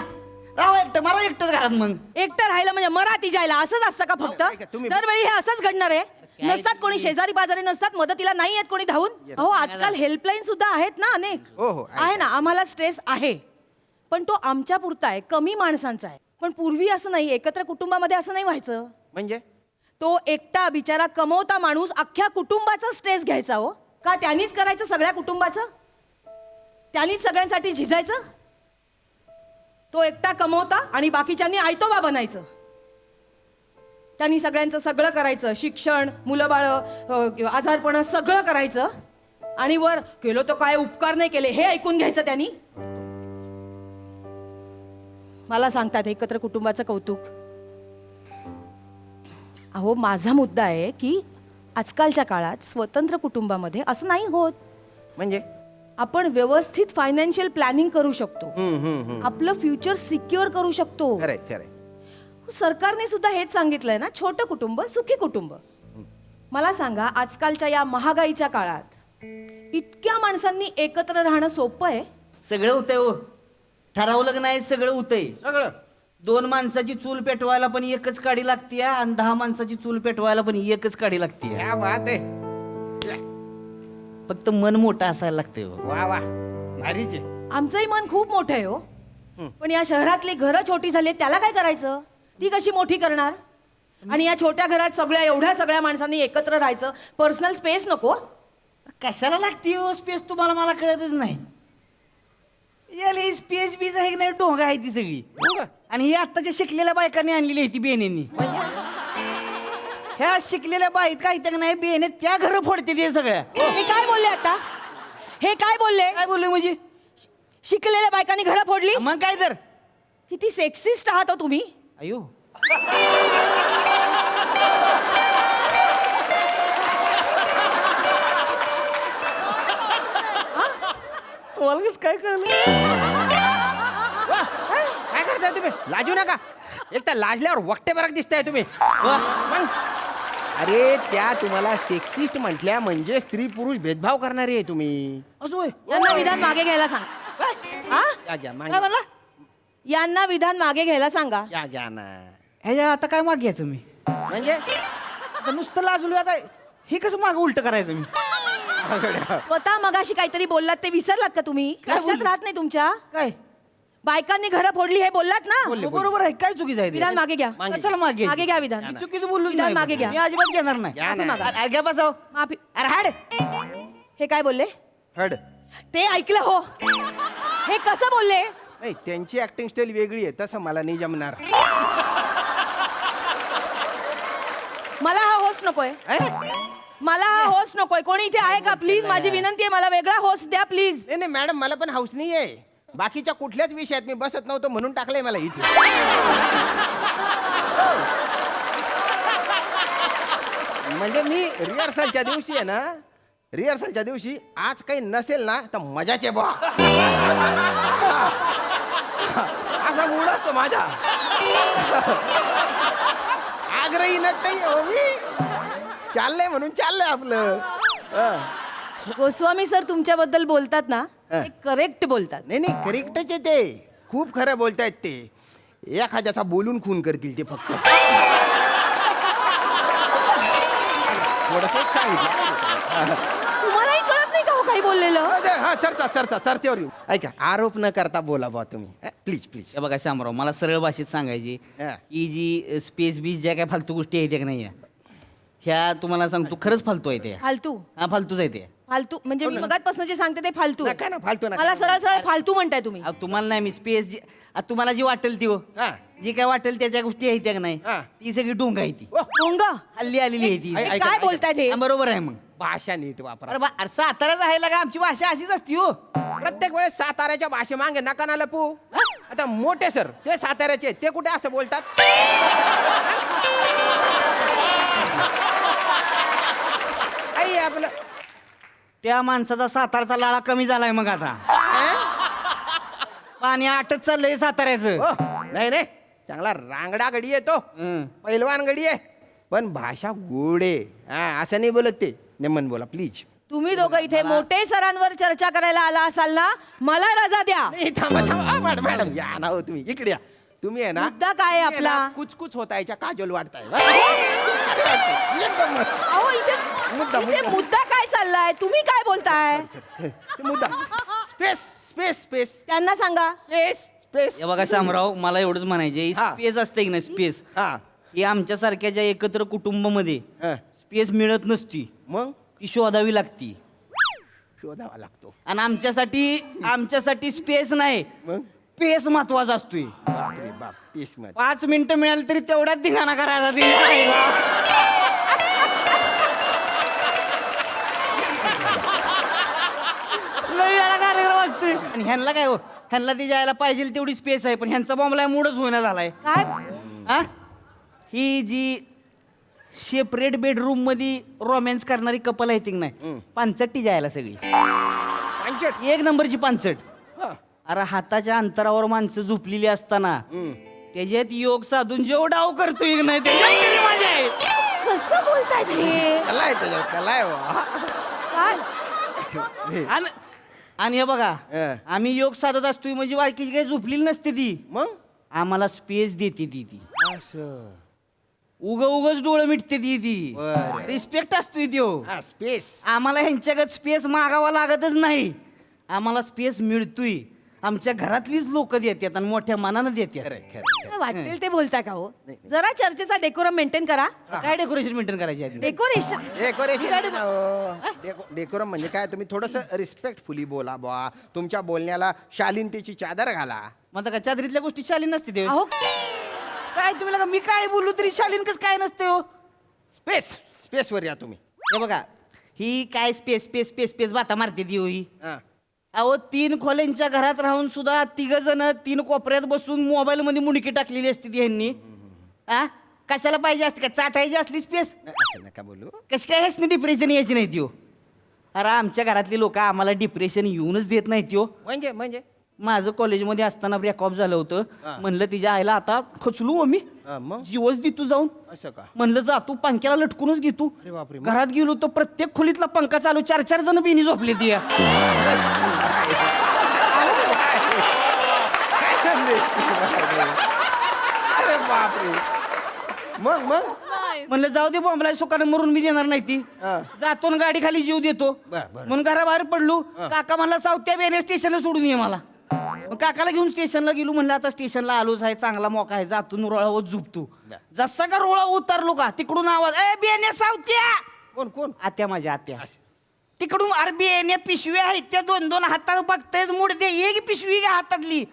S3: राहा एकटं मला एकटंच घरात. मग
S6: एकटं राहिलं म्हणजे मराठी जायला असंच असतं का फक्त? दरवेळी हे असंच घडणार आहे? नसतात कोणी शेजारी पाजारी नसतात मदतीला नाही येत कोणी धावून? अहो आजकाल हेल्पलाईन सुद्धा आहेत ना अनेक. आहे ना. आम्हाला स्ट्रेस आहे पण तो आमच्या पुरता आहे, कमी माणसांचा आहे. पण पूर्वी असं नाही. एकत्र कुटुंबामध्ये असं नाही व्हायचं.
S11: म्हणजे
S6: तो एकटा बिचारा कमवता माणूस अख्ख्या कुटुंबाचा स्ट्रेस घ्यायचा हो का? त्यांनीच करायचं सगळ्या कुटुंबाचं? त्यांनीच सगळ्यांसाठी झिजायचं? तो एकटा कमवता आणि बाकीच्यांनी आयतोबा बनायचं. त्यांनी सगळ्यांचं सगळं करायचं. शिक्षण, मुलं बाळ, आजारपण सगळं करायचं आणि वर केलो तो काय उपकार नाही केले हे ऐकून घ्यायचं त्यांनी. मला सांगतात एकत्र कुटुंबाचं कौतुक. अहो माझा मुद्दा आहे की आजकालच्या काळात स्वतंत्र कुटुंबामध्ये असं नाही होत.
S11: म्हणजे
S6: आपण व्यवस्थित फायनान्शियल प्लॅनिंग करू शकतो. आपलं फ्युचर सिक्युअर करू शकतो.
S11: खरंय.
S6: सरकारने सुद्धा हेच सांगितलंय ना, छोटं कुटुंब सुखी कुटुंब. मला सांगा आजकालच्या या महागाईच्या काळात इतक्या माणसांनी एकत्र राहणं सोपं आहे?
S3: सगळं होतंय हो ठरवलं की नाही सगळं होतंय
S11: सगळं
S3: 2 माणसाची चूल पेटवायला पण एकच काडी लागते आणि 10 माणसाची चूल पेटवायला पण एकच काडी लागते
S11: क्या बात आहे
S3: फक्त मन मोठं असायला लागतंय हो.
S11: वा वा भारीच आहे.
S6: आमचंही मन खूप मोठं आहे हो पण या शहरातली घरं छोटी झाली आहेत, त्याला काय करायचं? ती कशी मोठी करणार? आणि या छोट्या घरात एवढ्या सगळ्या माणसांनी एकत्र राहायचं, पर्सनल स्पेस नको?
S3: कशाला लागते हो स्पेस तुम्हाला मला कळतच नाही याला स्पेस बीज आहे की नाही डोंगा आहे ती सगळी आणि ही आत्ताच्या शिकलेल्या बायकांनी आणलेली आहे ती बेनेंनी ह्या शिकलेल्या बाईत काय त्या नाही बेने त्या घर फोडते ते सगळ्या
S6: हे काय बोलले आता? हे काय बोलले?
S3: काय बोलले म्हणजे
S6: शिकलेल्या बायकांनी घरं फोडली?
S3: मग काय तर
S6: किती सेक्सिस्ट आहात हो तुम्ही.
S3: अयो तुम्हाला काय कळलं
S11: काय करताय तुम्ही? लाजू नका. एक तर लाजल्यावर वक्ते बरक दिसताय तुम्ही. मग? अरे त्या तुम्हाला सेक्सिस्ट म्हटल्या म्हणजे स्त्री पुरुष भेदभाव करणारी आहे तुम्ही.
S6: यांना विधान मागे घ्यायला सांग. हा?
S11: या घ्या
S3: काय
S11: मागे.
S3: म्हणला
S6: यांना विधान मागे घ्यायला सांगा.
S11: या घ्या ना.
S3: ह्याच्या आता काय माग घ्यायचं मी
S11: म्हणजे
S3: आता नुसतं लाजलो आता हे कसं माग उलट करायचं मी
S6: स्वतः मगाशी काहीतरी बोललात ते विसरलात का तुम्ही?
S3: काय
S6: लक्षात
S3: बोलली?
S6: राहत नाही तुमच्या?
S3: काय
S6: बायकांनी घरं फोडली हे बोललात ना?
S3: बरोबर आहे काय चुकीचं आहे ते?
S6: विधान मागे घ्या.
S3: कशाला मागे
S6: मागे घ्या विधान.
S3: मी चुकीचं बोललो
S6: विधान मागे घ्या.
S3: मी अजिबात घेणार नाही
S11: घ्या ना.
S6: मागा.
S3: अरे घ्या बसाव
S6: माफी.
S3: अरे हाड
S6: हे काय बोलले?
S11: हड.
S6: ते ऐकलं हो. हे कसं बोलले?
S11: नाही त्यांची ऍक्टिंग स्टाईल वेगळी आहे तसं मला नाही जमणार.
S6: मला हा होस्ट नकोय.
S11: ए?
S6: मला हा होस्ट नकोय. कोणी इथे आहे का? प्लीज माझी विनंती आहे, मला वेगळा होस्ट द्या प्लीज.
S11: नाही नाही मॅडम मला पण हाऊस नाही आहे. बाकीच्या कुठल्याच विषयात मी बसत नव्हतो म्हणून टाकलंय मला इथे. म्हणजे मी रिहर्सलच्या दिवशी आहे ना रिहर्सलच्या दिवशी आज काही नसेल ना तर मजाचे बा असा मूड असतो माझा. आग्रही नट नाही हो मी. चाललंय म्हणून चाललंय आपलं.
S6: गोस्वामी सर तुमच्याबद्दल बोलतात ना,
S11: हा.
S6: ते करेक्ट बोलतात.
S11: नाही नाही करेक्टच आहे ते. खूप खरं बोलतायत ते. एखाद्याचा बोलून खून करतील ते फक्त. थोडंसं सांगितलं.
S6: तुम्हालाही कळत नाही का हो काही बोललेलं?
S11: हा चर्चेवर येऊ. ऐका आरोप न करता बोला बा तुम्ही प्लीज प्लीज.
S3: हे बघा शामराव मला सरळ भाषेत सांगायची
S11: हा.
S3: की जी स्पेस बीस ज्या काय फालतू गोष्टी आहेत त्या का नाही ह्या तुम्हाला सांगतो खरंच फालतू आहे ते.
S6: फालतू
S3: हा फालतूच आहे ते.
S6: फालतू म्हणजे मी मगातपासून जे सांगते ते फालतू.
S11: नका ना फालतू नका.
S6: मला सरळ सरळ फालतू म्हणताय तुम्ही.
S3: अहो, तुम्हाला नाही मी स्पेस जी आता तुम्हाला जी वाटेल ती हो
S11: हा.
S3: जी काय वाटेल त्या गोष्टी आहेत त्या का नाही
S11: हा.
S3: ती सगळी डोंग आहे ती
S6: डोंगा
S3: हल्ली आलेली आहे ती
S11: ऐका,
S6: हे काय
S11: ऐका.
S6: बोलताय ते?
S3: हा, बरोबर आहे मग
S11: भाषा नीट वापरा.
S3: अरे साताराच आहे का आमची भाषा अशीच असती हो
S11: प्रत्येक वेळेस साताऱ्याच्या भाषे मागे नका ना लपू. आता मोठे सर ते साताऱ्याचे आहेत, ते कुठे असं बोलतात? आई आपलं
S3: त्या माणसाचा सातारचा लाळा कमी झालाय मग आता पाणी आटत चाललंय साताऱ्याचं
S11: हो नाही नाही चांगला रांगडा गडी आहे तो.
S3: हं.
S11: पैलवान गडी आहे पण भाषा गोड आहे. हा असं नाही बोलत ते. नेमन बोला प्लीज.
S6: तुम्ही दोघं इथे मोठे सरांवर चर्चा करायला आला असाल ना, मला रजा द्या.
S11: नाही थांबा थांबा मॅडम मॅडम या ना हो तुम्ही इकडे या. तुम्ही आहे ना
S6: मुद्दा काय आहे
S11: तुम्ही आहे
S6: आपला?
S11: ना, कुचकुच होता याच्या काजोल वाटताय. एकदम मस्त.
S6: अहो इथे
S11: मुद्दा,
S6: इथे
S11: मुद्दा.
S6: मुद्दा काय चाललाय? तुम्ही काय बोलताय?
S11: ते मुद्दा स्पेस स्पेस स्पेस
S6: त्यांना सांगा.
S11: Space space.
S3: हे बघा शामराव मला एवढंच म्हणायचे
S11: हा.
S3: स्पेस असते की नाही स्पेस
S11: हा
S3: ही आमच्या सारख्या ज्या एकत्र कुटुंबामध्ये
S11: हा.
S3: स्पेस मिळत नसती
S11: मग
S3: ती शोधावी लागती
S11: शोधावा लागतो.
S3: आणि आमच्यासाठी स्पेस नाही
S11: मग
S3: पेस महत्वाचा असतोय
S11: बापरे बाप पेस मध्ये
S3: 5 मिनिटं मिळाली तरी तेवढ्याच धिंगाणा करायचा ते. लय वेळा कार्यक्रम असतोय आणि ह्यांना काय हो ह्यांना ती जायला पाहिजे तेवढी स्पेस आहे पण ह्यांचा बॉम्बला मूडच होईना झालाय
S6: काय?
S3: हा ही जी सेपरेट बेडरूम मध्ये रोमॅन्स करणारी कपल आहे ती की नाही पानचट्टी जायला सगळी
S11: पांचट.
S3: एक नंबरची पानचट.
S11: हा.
S3: अरे हाताच्या अंतरावर माणसं झोपलेली असताना त्याच्यात योग साधून जेव डाव करतोय की नाही त्याच्यात तरी मजा आहे.
S6: कसं बोलतायत हे?
S11: कला आहे त्याच्यात कला आहे वा.
S6: काय?
S3: आणि आणि हे बघा
S11: हं.
S3: आम्ही योग साधत असतोय म्हणजे बाकीची काही झोपलेली नसते ती
S11: मग
S3: आम्हाला स्पेस देते ती
S11: असं
S3: उगच डोळं मिटते ती
S11: बरं.
S3: रिस्पेक्ट असतोय त्यो
S11: हा स्पेस
S3: आम्हाला ह्यांच्याकडे स्पेस मागावा लागतच नाही आम्हाला स्पेस मिळतोय आमच्या घरातलीच लोक देतात आणि मोठ्या मनानं देतात
S6: काय वाटेल ते बोलता का हो जरा चर्चेचा डेकोरम मेंटेन करा.
S3: काय डेकोरेशन मेंटेन करायची आहे?
S6: डेकोरेशन
S11: डेकोरम म्हणजे काय तुम्ही थोडस रिस्पेक्टफुली बोला बुवा तुमच्या बोलण्याला शालीनतेची चादर घाला.
S3: मग आता काय चादरीतल्या गोष्टी शालीन नसते ते
S6: अहो
S3: काय तुम्ही लगा मी काय बोललो तरी शालीन कस काय नसते हो
S11: स्पेस स्पेसवर या तुम्ही.
S3: हे बघा ही काय स्पेस स्पेस स्पेस स्पेस बाता मारते ती हो ही
S11: हा.
S3: अहो 3 खोल्यांच्या घरात राहून सुद्धा 3 जण 3 कोपऱ्यात बसून मोबाईल मध्ये मुंडकी टाकलेली असते ती ह्यांनी आ कशाला पाहिजे असते का चाटायची असली स्पेस
S11: असं नका बोलू.
S3: कशी काय ह्यासनी डिप्रेशन यायची नाही ती हो अरे आमच्या घरातली लोक आम्हाला डिप्रेशन येऊनच देत नाही ती हो
S11: म्हणजे
S3: माझं कॉलेजमध्ये असताना ब्रेकऑफ झालं होतं म्हणलं तिच्या आईला आता खचलू मी
S11: मग
S3: जीवच दे तू जाऊन
S11: असं का
S3: म्हणलं जा तू पंख्याला लटकूनच घे तू
S11: अरे बापरे, मग?
S3: घरात गेलो तर प्रत्येक खोलीतला पंखा चालू 4 जण बिनी झोपले ती
S11: अरे बापरे मग
S3: म्हणलं जाऊ दे बॉम्बला सुकानं मरून मी देणार नाही ती जातो ना गाडी खाली जीव देतो म्हणून घराबाहेर पडलो काका म्हणला सावत्या बेने स्टेशनला सोडून ये मला मग काकाला घेऊन स्टेशनला गेलो म्हणलं आता स्टेशनला आलोच आहे चांगला मोका आहे जातून रोळावर झुपतो जसा का रोळा उतरलो का तिकडून आवाज ए बेने सावत्या
S11: कोण
S3: आत्या माझ्या आत्या तिकडून अरे बेने पिशव्या आहेत त्या 2-2 हातात बघतायच मुडते एक पिशवी घ्या हातातली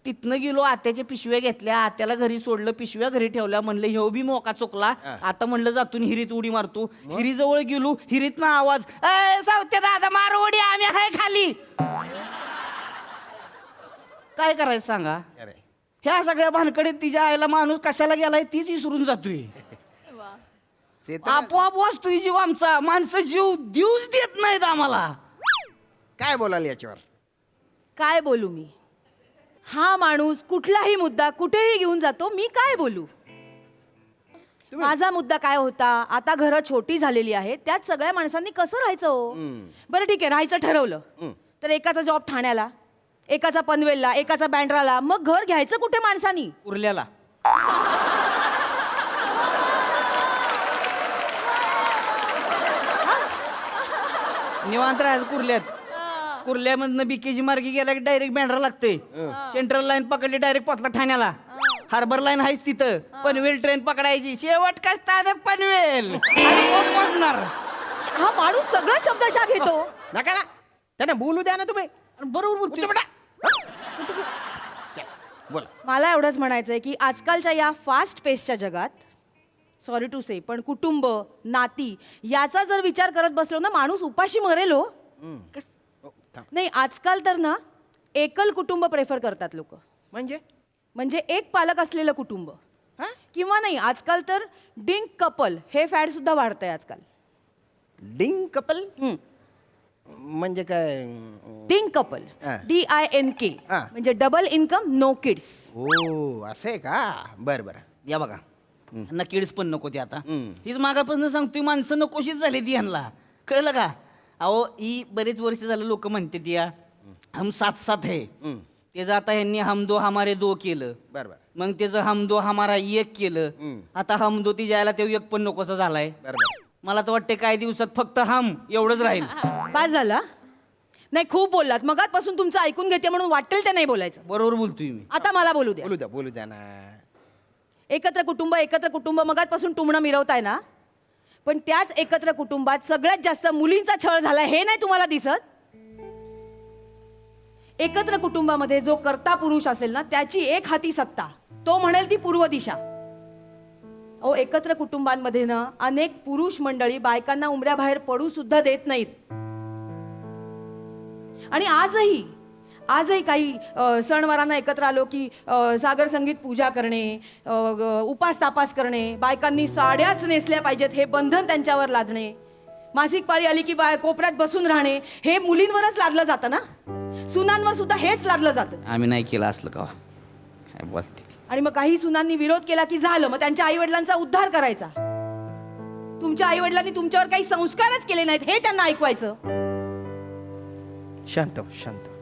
S3: तिथनं गेलो आत्याच्या पिशव्या घेतल्या आत्याला घरी सोडलं पिशव्या घरी ठेवल्या म्हणलं ह्यो बी मोका चुकला आता म्हणलं जातून हिरीत उडी मारतो हिरीजवळ गेलो हिरीतनं आवाज ए सावत्या दादा मार उडी आम्ही आहे खाली काय करायचं सांगा ह्या सगळ्या भानकडीत तिच्या आईला माणूस कशाला गेलाय तीच विसरून जातोय आपोआप वाचतोय जीव आमचा माणसं जीव देऊच देत नाहीत आम्हाला
S11: काय बोलाल याच्यावर.
S6: काय बोलू मी हा माणूस कुठलाही मुद्दा कुठेही घेऊन जातो मी काय बोलू. माझा मुद्दा काय होता आता घरं छोटी झालेली आहेत त्यात सगळ्या माणसांनी कसं राहायचं हो. बरं ठीक आहे राहायचं ठरवलं तर एकाचा जॉब ठाण्याला एकाचा पनवेलला एकाचा बँड्राला मग घर घ्यायचं कुठे माणसानी
S3: उरल्याला निवांत राहायचं कुर्ल्यामधनं बीकेजी मार्गी गेला की डायरेक्ट बँड्रा लागते सेंट्रल लाईन पकडली डायरेक्ट पोचला ठाण्याला हार्बर लाईन आहेच तिथं पनवेल ट्रेन पकडायची शेवट का स्थानक पनवेल आणि मग पोचणार
S6: हा माणूस सगळं शब्दशा घेतो.
S11: नका ना त्यांना बोलू द्या ना तुम्ही.
S3: बरोबर बोलतोय
S11: बोला.
S6: मला एवढंच म्हणायचंय की आजकालच्या या फास्ट पेसच्या जगात सॉरी टू से पण कुटुंब नाती याचा जर विचार करत बसलो ना माणूस उपाशी मरेल हो. नाही आजकाल तर ना एकल कुटुंब प्रेफर करतात लोक म्हणजे एक पालक असलेलं कुटुंब किंवा नाही आजकाल तर डिंक कपल हे फॅड सुद्धा वाढतंय आजकाल.
S11: डिंक कपल म्हणजे काय.
S6: डिंक कपल DINK म्हणजे डबल इन्कम नो किड्स.
S11: हो असं आहे का. बरं
S3: या बघा यांना किड्स पण नको ते आता हीच मागापासून सांगतोय माणसं नकोशीच झाली ती यांना कळलं का. अहो ही बरेच वर्ष झालं लोक म्हणते ती या हम साथ साथ है त्याचं आता ह्यांनी हम दो हमारे दो केलं
S11: बरोबर.
S3: मग त्याचं हम दो हमारा एक केलं आता हम दो ती जायला ते एक पण नकोसा झालाय. मला तर वाटते काही दिवसात फक्त हम एवढंच राहील.
S6: बस झाला नाही खूप बोललात मगातपासून तुमचं ऐकून घेते म्हणून वाटेल ते नाही बोलायचं.
S3: बरोबर बोलतोय मी.
S6: आता मला बोलू द्या.
S11: बोलू द्या ना.
S6: एकत्र कुटुंब मगातपासून टुमणं मिरवताय ना पण त्याच एकत्र कुटुंबात सगळ्यात जास्त मुलींचा छळ झाला हे नाही तुम्हाला दिसत. एकत्र कुटुंबामध्ये जो कर्ता पुरुष असेल ना त्याची एक हाती सत्ता तो म्हणेल ती पूर्व दिशा. अहो एकत्र कुटुंबांमध्ये ना अनेक पुरुष मंडळी बायकांना उमऱ्याबाहेर पडू सुद्धा देत नाहीत. आणि आजही काही सणवारांना एकत्र आलो की सागर संगीत पूजा करणे उपास तापास करणे बायकांनी साड्याच नेसल्या पाहिजेत हे बंधन त्यांच्यावर लादणे मासिक पाळी आली की कोपऱ्यात बसून राहणे हे मुलींवरच लादलं जातं ना. सुनांवर सुद्धा हेच लादलं जातं.
S3: आम्ही नाही केलं असलं का काय बोलते.
S6: आणि मग काही सुनांनी विरोध केला की झालं मग त्यांच्या आई वडिलांचा उद्धार करायचा. तुमच्या आई वडिलांनी तुमच्यावर काही संस्कारच केले नाहीत हे त्यांना ऐकवायचं.
S11: शांत हो, शांत हो.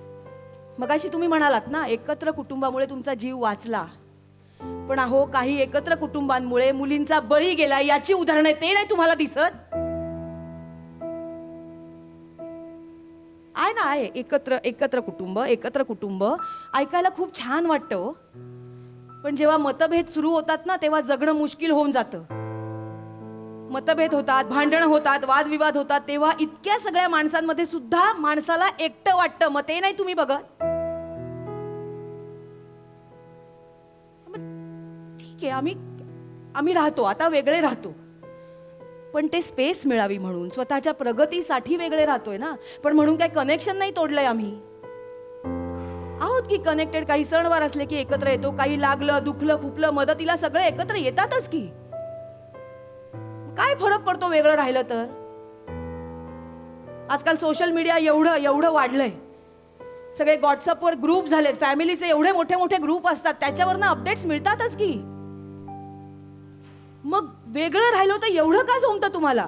S6: मगाशी तुम्ही म्हणालात ना एकत्र कुटुंबामुळे तुमचा जीव वाचला, पण अहो काही एकत्र कुटुंबांमुळे मुलींचा बळी गेला, याची उदाहरणं ते नाही तुम्हाला दिसत? आहे ना, आहे एकत्र कुटुंब ऐकायला खूप छान वाटतं हो. पण जेव्हा मतभेद सुरू होतात ना तेव्हा जगणं मुश्किल होऊन जातं. मतभेद होतात, भांडणं होतात, वादविवाद होतात, तेव्हा इतक्या सगळ्या माणसांमध्ये सुद्धा माणसाला एकटं वाटतं. मग ते नाही तुम्ही बघत? ठीक आहे, आम्ही राहतो आता, वेगळे राहतो, पण ते स्पेस मिळावी म्हणून, स्वतःच्या प्रगतीसाठी वेगळे राहतोय ना. पण म्हणून काही कनेक्शन नाही तोडलंय आम्ही. आहोत की कनेक्टेड. काही सणवार असले की एकत्र येतो, काही लागलं दुखलं खुपलं मदतीला सगळे एकत्र येतातच की. काय फरक पडतो वेगळं राहिलं तर? आजकाल सोशल मीडिया एवढं वाढलंय, सगळे व्हॉट्सअपवर ग्रुप झालेत, फॅमिलीचे एवढे मोठे मोठे ग्रुप असतात, त्याच्यावरनं अपडेट्स मिळतातच की. मग वेगळं राहिलो तर एवढं का जमतं तुम्हाला?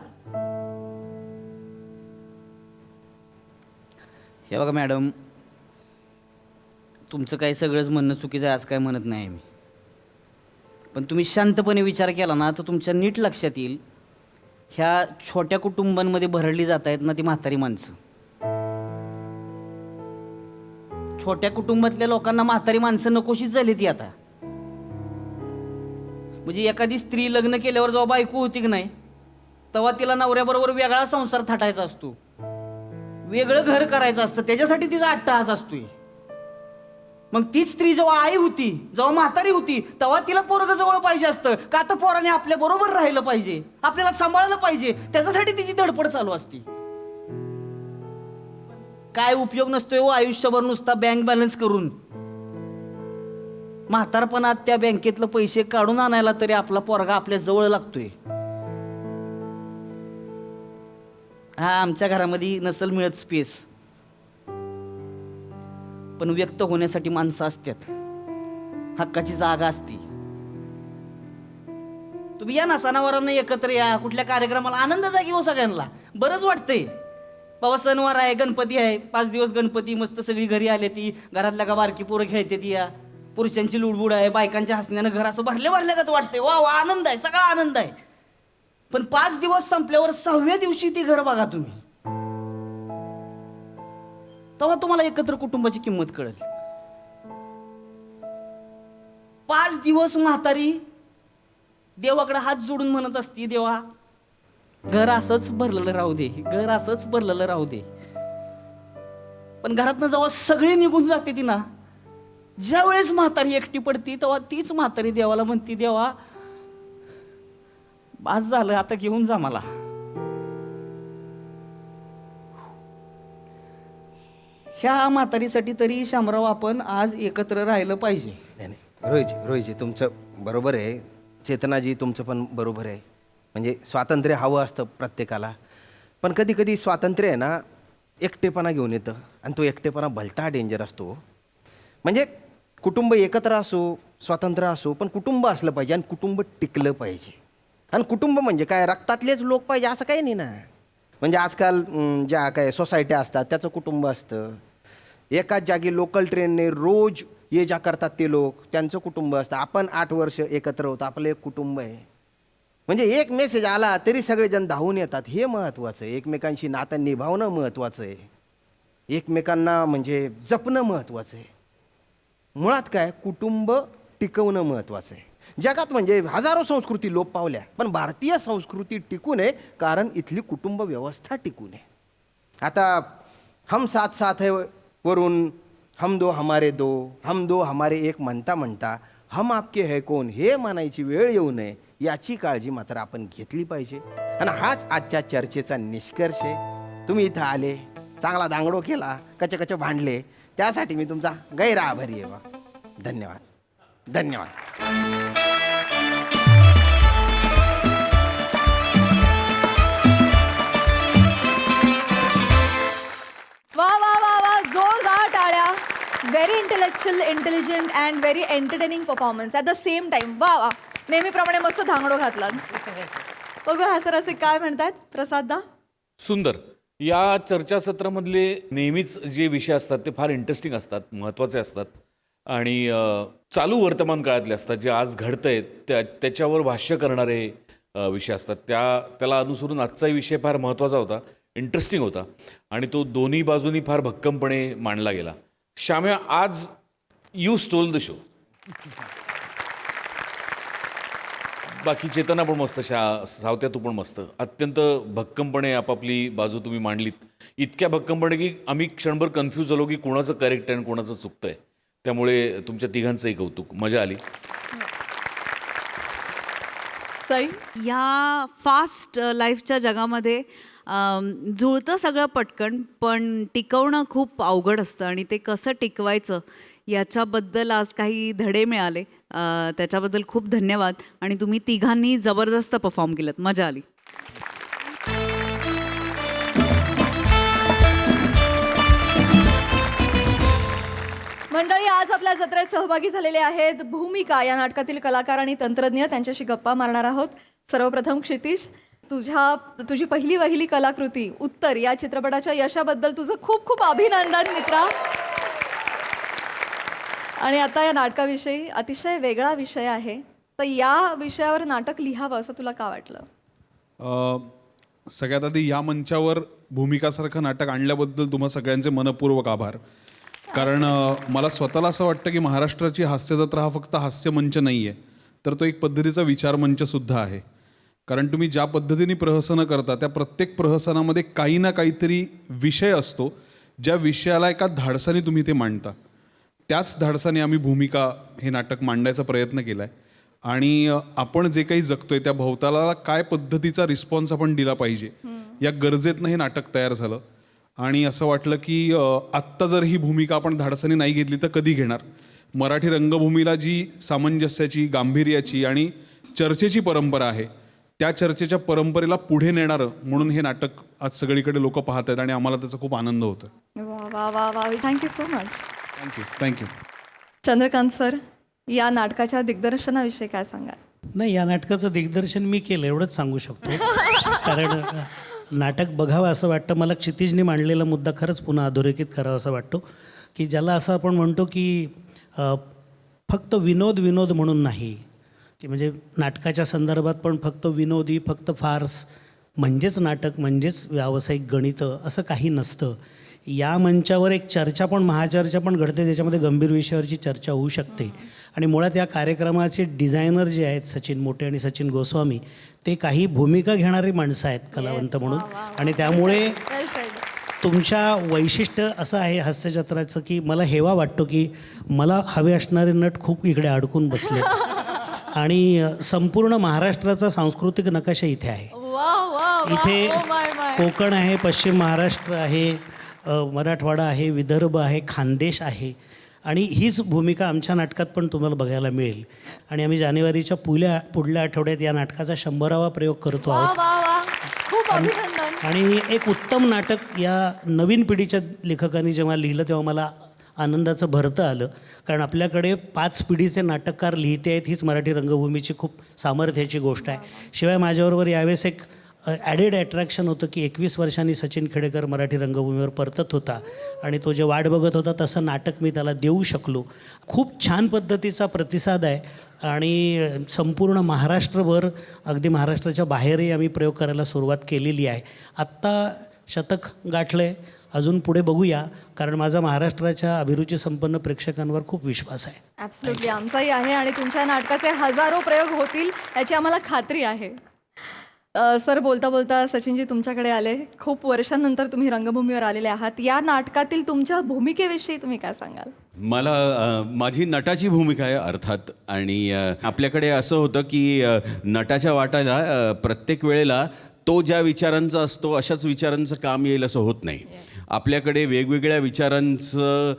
S3: हे बघा मॅडम, तुमचं काही सगळंच म्हणणं चुकीचं आहे असं काय म्हणत नाही मी, पण तुम्ही शांतपणे विचार केला ना तर तुमच्या नीट लक्षात येईल, ह्या छोट्या कुटुंबांमध्ये भरडली जात आहेत ना ती म्हातारी माणसं. छोट्या कुटुंबातल्या लोकांना म्हातारी माणसं नकोशीच झाली ती आता. म्हणजे एखादी स्त्री लग्न केल्यावर जेव्हा बायको होती की नाही तेव्हा तिला नवऱ्याबरोबर वेगळा संसार थाटायचा असतो, वेगळं घर करायचं असतं, त्याच्यासाठी तिचा अट्टहास असतोय. मग ती स्त्री जेव्हा आई होती, जेव्हा म्हातारी होती, तेव्हा तिला पोरगं जवळ पाहिजे असतं, का तर पोराने आपल्या बरोबर राहिलं पाहिजे, आपल्याला सांभाळलं पाहिजे, त्याच्यासाठी तिची धडपड चालू असती. काय उपयोग नसतोय हो आयुष्यभर नुसता बँक बॅलन्स करून. म्हातारपणात त्या बँकेतलं पैसे काढून आणायला तरी आपला पोरगा आपल्या जवळ लागतोय. हा, आमच्या घरामध्ये नसल मिळत स्पेस, पण व्यक्त होण्यासाठी माणसं असतात, हक्काची जागा असती. तुम्ही या ना सणावारांना एकत्र या, कुठल्या कार्यक्रमाला आनंद जागी हो सगळ्यांना, बरंच वाटतंय. बाबा सणवार आहे, गणपती आहे, 5 दिवस गणपती, मस्त सगळी घरी आले ती, घरातल्या का बारकी पोरं खेळते ती, या पुरुषांची लुडबुड आहे, बायकांच्या हसण्यानं घर असं भरल्यागत वाटतंय. वा वा, आनंद आहे, सगळा आनंद आहे. पण 5 दिवस संपल्यावर 6व्या दिवशी ती घर बघा तुम्ही, तेव्हा तुम्हाला एकत्र कुटुंबाची किंमत कळेल. 5 दिवस म्हातारी देवाकडे हात जोडून म्हणत असती, देवा घर असंच भरलेलं राहू दे, घर असंच भरलेलं राहू दे. पण घरातनं जेव्हा सगळे निघून जाते ती ना, ज्या वेळेस म्हातारी एकटी पडती तेव्हा तीच म्हातारी देवाला म्हणती, देवा बास झालं, आता घेऊन जा मला. ह्या म्हातारीसाठी तरी शामराव आपण आज एकत्र राहिलं पाहिजे.
S11: नाही नाही, रोहितजी तुमचं बरोबर आहे, चेतनाजी तुमचं पण बरोबर आहे. म्हणजे स्वातंत्र्य हवं असतं प्रत्येकाला, पण कधी कधी स्वातंत्र्य आहे ना एकटेपणा घेऊन येतं, आणि तो एकटेपणा भलता डेंजर असतो. म्हणजे कुटुंब एकत्र असो, स्वातंत्र्य असो, पण कुटुंब असलं पाहिजे, आणि कुटुंब टिकलं पाहिजे. आणि कुटुंब म्हणजे काय, रक्तातलेच लोक पाहिजे असं काही नाही ना. म्हणजे आजकाल ज्या काय सोसायट्या असतात त्याचं कुटुंब असतं, एकाच जागी लोकल ट्रेनने रोज ये जा करतात ते लोक, त्यांचं कुटुंब असतं. आपण 8 वर्ष एकत्र होतो, आपलं एक कुटुंब आहे. म्हणजे एक मेसेज आला तरी सगळेजण धावून येतात, हे महत्त्वाचं आहे. एकमेकांशी नातं निभावणं महत्त्वाचं आहे, एकमेकांना म्हणजे जपणं महत्त्वाचं आहे. मुळात काय, कुटुंब टिकवणं महत्त्वाचं आहे. जगात म्हणजे हजारो संस्कृती लोप पावल्या, पण भारतीय संस्कृती टिकू नये कारण इथली कुटुंब व्यवस्था टिकू नये. आता हम साथ साथ है वरून हम दो हमारे दो, हम दो हमारे एक म्हणता म्हणता हम आपके है कोण हे म्हणायची वेळ येऊ नये, याची काळजी मात्र आपण घेतली पाहिजे. आणि हाच आजच्या चर्चेचा निष्कर्ष आहे. तुम्ही इथं आले, चांगला दांगडो केला, कचे भांडले, त्यासाठी मी तुमचा गैरआभारी आहे. बा, धन्यवाद धन्यवाद.
S4: वा वा वा वा, जोरदार टाळ्या. Very intelligent and very entertaining performance at the same time. वा वा, नेहमीप्रमाणे मस्त धांगडो घातला. बघू हा सर असे काय म्हणतात प्रसाद दा.
S7: सुंदर. या चर्चासत्रामधले नेहमीच जे विषय असतात ते फार इंटरेस्टिंग असतात, महत्त्वाचे असतात आणि चालू वर्तमान काळातले असतात, जे आज घडत आहेत त्याच्यावर भाष्य करणारे विषय असतात. त्याला अनुसरून आजचाही विषय फार महत्त्वाचा होता, इंटरेस्टिंग होता आणि तो दोन्ही बाजूनी फार भक्कमपणे मांडला गेला. श्याम्या, आज यू स्टोल द शो. बाकी चेतना पण मस्त, सावत्या तू पण मस्त, अत्यंत भक्कमपणे आपापली बाजू तुम्ही मांडलीत. इतक्या भक्कमपणे की आम्ही क्षणभर कन्फ्यूज झालो की कोणाचं करेक्ट आहे आणि कोणाचं चुकतं आहे. त्यामुळे तुमच्या तिघांचंही कौतुक, मजा आली.
S4: सई,
S10: या फास्ट लाईफच्या जगामध्ये जुळतं सगळं पटकन, पण टिकवणं खूप अवघड असतं आणि ते कसं टिकवायचं याच्याबद्दल आज काही धडे मिळाले. त्याच्याबद्दल खूप धन्यवाद आणि तुम्ही तिघांनी जबरदस्त परफॉर्म केलं, मजा आली.
S4: मंडळी, आज आपल्या जत्रेत सहभागी झालेले आहेत भूमिका या नाटकातील कलाकार आणि तंत्रज्ञ. त्यांच्याशी गप्पा मारणार आहोत. सर्वप्रथम क्षितिज, तुझी पहिली कलाकृती उत्तर या चित्रपटाच्या यशाबद्दल तुझं खूप खूप अभिनंदन मित्रा. आणि आता या नाटकाविषयी अतिशय वेगळा विषय आहे, तर या विषयावर नाटक लिहावं असं तुला का वाटलं?
S12: सगळ्यात आधी या मंचावर भूमिकासारखं नाटक आणल्याबद्दल तुम्हा सगळ्यांचे मनपूर्वक आभार. कारण मला स्वतःला असं वाटतं की महाराष्ट्राची हास्यजत्रा हा फक्त हास्यमंच नाही आहे, तर तो एक पद्धतीचा विचारमंचसुद्धा आहे. कारण तुम्ही ज्या पद्धतीने प्रहसनं करता त्या प्रत्येक प्रहसनामध्ये काही ना काहीतरी विषय असतो, ज्या विषयाला एका धाडसाने तुम्ही ते मांडता. त्याच धाडसाने आम्ही भूमिका हे नाटक मांडायचा प्रयत्न केला आहे. आणि आपण जे काही जगतोय त्या भोवताला काय पद्धतीचा रिस्पॉन्स आपण दिला पाहिजे या गरजेतनं हे नाटक तयार झालं. आणि असं वाटलं की आत्ता जर ही भूमिका आपण धाडसाने नाही घेतली तर कधी घेणार. मराठी रंगभूमीला जी सामंजस्याची, गांभीर्याची आणि चर्चेची परंपरा आहे, त्या चर्चेच्या परंपरेला पुढे नेणारं म्हणून हे नाटक आज सगळीकडे लोक पाहत आहेत आणि आम्हाला त्याचा खूप आनंद होतो.
S4: वा वा वा, thank you so much.
S12: Thank you.
S4: Chandrakant sir, या नाटकाच्या दिग्दर्शनाविषयी काय सांगाल?
S13: नाही, या नाटकाचं दिग्दर्शन मी केलं एवढंच सांगू शकतो. कारण नाटक बघावं असं वाटतं. मला क्षितिजने मांडलेला मुद्दा खरंच पुन्हा अधोरेखित करावा असं वाटतो की ज्याला असं आपण म्हणतो की फक्त विनोद म्हणून नाही, की म्हणजे नाटकाच्या संदर्भात पण फक्त विनोदी, फक्त फार्स म्हणजेच नाटक म्हणजेच व्यावसायिक गणितं असं काही नसतं. या मंचावर एक चर्चा पण, महाचर्चा पण घडते, त्याच्यामध्ये गंभीर विषयावरची चर्चा होऊ शकते. आणि मुळात या कार्यक्रमाचे डिझायनर जे आहेत सचिन मोटे आणि सचिन गोस्वामी, ते काही भूमिका घेणारी माणसं आहेत कलावंत म्हणून. आणि त्यामुळे तुमच्या वैशिष्ट्य असं आहे हास्यजत्राचं की मला हेवा वाटतो की मला हवे असणारे नट खूप इकडे अडकून बसले आणि संपूर्ण महाराष्ट्राचा सांस्कृतिक नकाशा इथे आहे. इथे कोकण आहे, पश्चिम महाराष्ट्र आहे, मराठवाडा आहे, विदर्भ आहे, खानदेश आहे आणि हीच भूमिका आमच्या नाटकात पण तुम्हाला बघायला मिळेल. आणि आम्ही जानेवारीच्या पुढल्या आठवड्यात या नाटकाचा 100वा प्रयोग करतो आहोत. आणि एक उत्तम नाटक या नवीन पिढीच्या लेखकांनी जेव्हा लिहिलं तेव्हा मला आनंदाचं भरतं आलं. कारण आपल्याकडे 5 पिढीचे नाटककार लिहिते आहेत, हीच मराठी रंगभूमीची खूप सामर्थ्याची गोष्ट आहे. शिवाय माझ्याबरोबर यावेळेस एक ॲडेड अट्रॅक्शन होतं की 21 वर्षांनी सचिन खेडेकर मराठी रंगभूमीवर परतत होता आणि तो जे वाट बघत होता तसं नाटक मी त्याला देऊ शकलो. खूप छान पद्धतीचा प्रतिसाद आहे आणि संपूर्ण महाराष्ट्रभर, अगदी महाराष्ट्राच्या बाहेरही आम्ही प्रयोग करायला सुरुवात केलेली आहे. आत्ता शतक गाठलं आहे, अजून पुढे बघूया, कारण माझा महाराष्ट्राच्या अभिरुची संपन्न प्रेक्षकांवर खूप विश्वास आहे.
S4: ॲब्सोल्युटली, आमचाही आहे आणि तुमच्या नाटकाचे हजारो प्रयोग होतील याची आम्हाला खात्री आहे. सर, बोलता बोलता सचिनजी तुमच्याकडे आले. खूप वर्षांनंतर तुम्ही रंगभूमीवर आलेले आहात. या नाटकातील तुमच्या भूमिकेविषयी तुम्ही काय सांगाल?
S8: मला माझी नटाची भूमिका आहे अर्थात. आणि आपल्याकडे असं होतं की नटाच्या वाटाला प्रत्येक वेळेला तो ज्या विचारांचा असतो अशाच विचारांचं काम येईल असं होत नाही. आपल्याकडे वेगवेगळ्या विचारांचं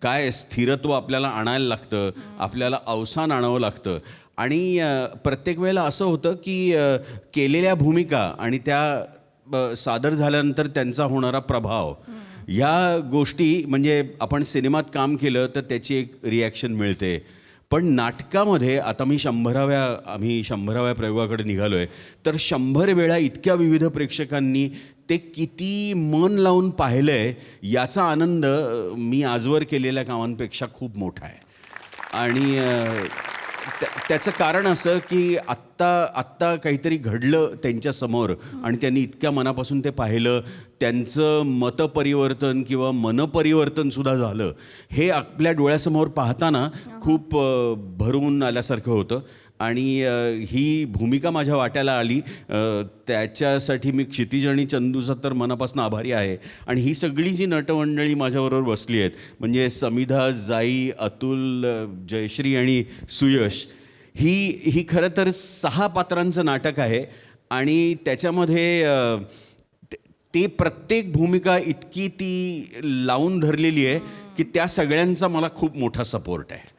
S8: काय स्थिरत्व आपल्याला आणायला लागतं, आपल्याला अवसान आणावं लागतं. आणि प्रत्येक वेळेला असं होतं की केलेल्या भूमिका आणि त्या सादर झाल्यानंतर त्यांचा होणारा प्रभाव, ह्या गोष्टी, म्हणजे आपण सिनेमात काम केलं तर त्याची एक रिॲक्शन मिळते, पण नाटकामध्ये आता आम्ही 100व्या प्रयोगाकडे निघालो आहे, तर 100 वेळा इतक्या विविध प्रेक्षकांनी ते किती मन लावून पाहिलं आहे याचा आनंद मी आजवर केलेल्या कामांपेक्षा खूप मोठा आहे. आणि त्याचं कारण असं की आत्ता काहीतरी घडलं त्यांच्यासमोर आणि त्यांनी इतक्या मनापासून ते पाहिलं, त्यांचं मतपरिवर्तन किंवा मनपरिवर्तनसुद्धा झालं, हे आपल्या डोळ्यासमोर पाहताना खूप भरून आल्यासारखं होतं. आणि ही भूमिका माझ्या वाट्याला आली त्याच्यासाठी मी क्षितिज आणि चंदूचा तर मनापासून आभारी आहे. आणि ही सगळी जी नटमंडळी माझ्याबरोबर बसली आहेत, म्हणजे समिधा, जाई, अतुल, जयश्री आणि सुयश, ही खरं तर 6 पात्रांचं नाटक आहे. आणि त्याच्यामध्ये ते प्रत्येक भूमिका इतकी ती लावून धरलेली आहे की त्या सगळ्यांचा मला खूप मोठा सपोर्ट आहे.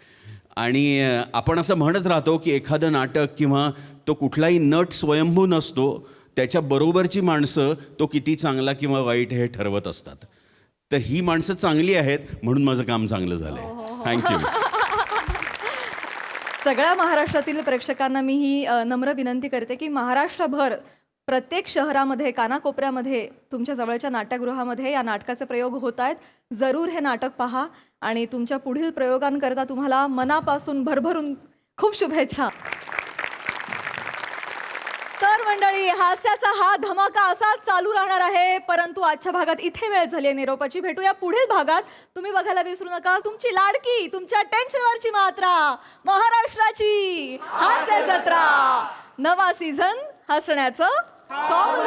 S8: आणि आपण असं म्हणत राहतो की एखादं नाटक किंवा तो कुठलाही नट स्वयंभू नसतो, त्याच्याबरोबरची माणसं तो किती चांगला किंवा वाईट हे ठरवत असतात. तर ही माणसं चांगली आहेत म्हणून माझं काम चांगलं झालं आहे. थँक्यू.
S4: सगळ्या महाराष्ट्रातील प्रेक्षकांना मी ही नम्र विनंती करते की महाराष्ट्रभर प्रत्येक शहरामध्ये, कानाकोपऱ्यामध्ये, तुमच्या जवळच्या नाट्यगृहामध्ये या नाटकाचे प्रयोग होत आहेत. जरूर हे नाटक पहा आणि तुमच्या पुढील प्रयोगांकरता तुम्हाला मनापासून भरभरून खूप शुभेच्छा. तर मंडळी, हास्याचा हा धमाका असाच चालू राहणार आहे, परंतु आजच्या भागात इथे वेळ झाली आहे निरोपाची. भेटूया पुढील भागात. तुम्ही बघायला विसरू नका तुमची लाडकी, तुमच्या टेन्शनवरची मात्रा, महाराष्ट्राची हास्य जत्रा, नवा सीझन हसण्याचं कॉमन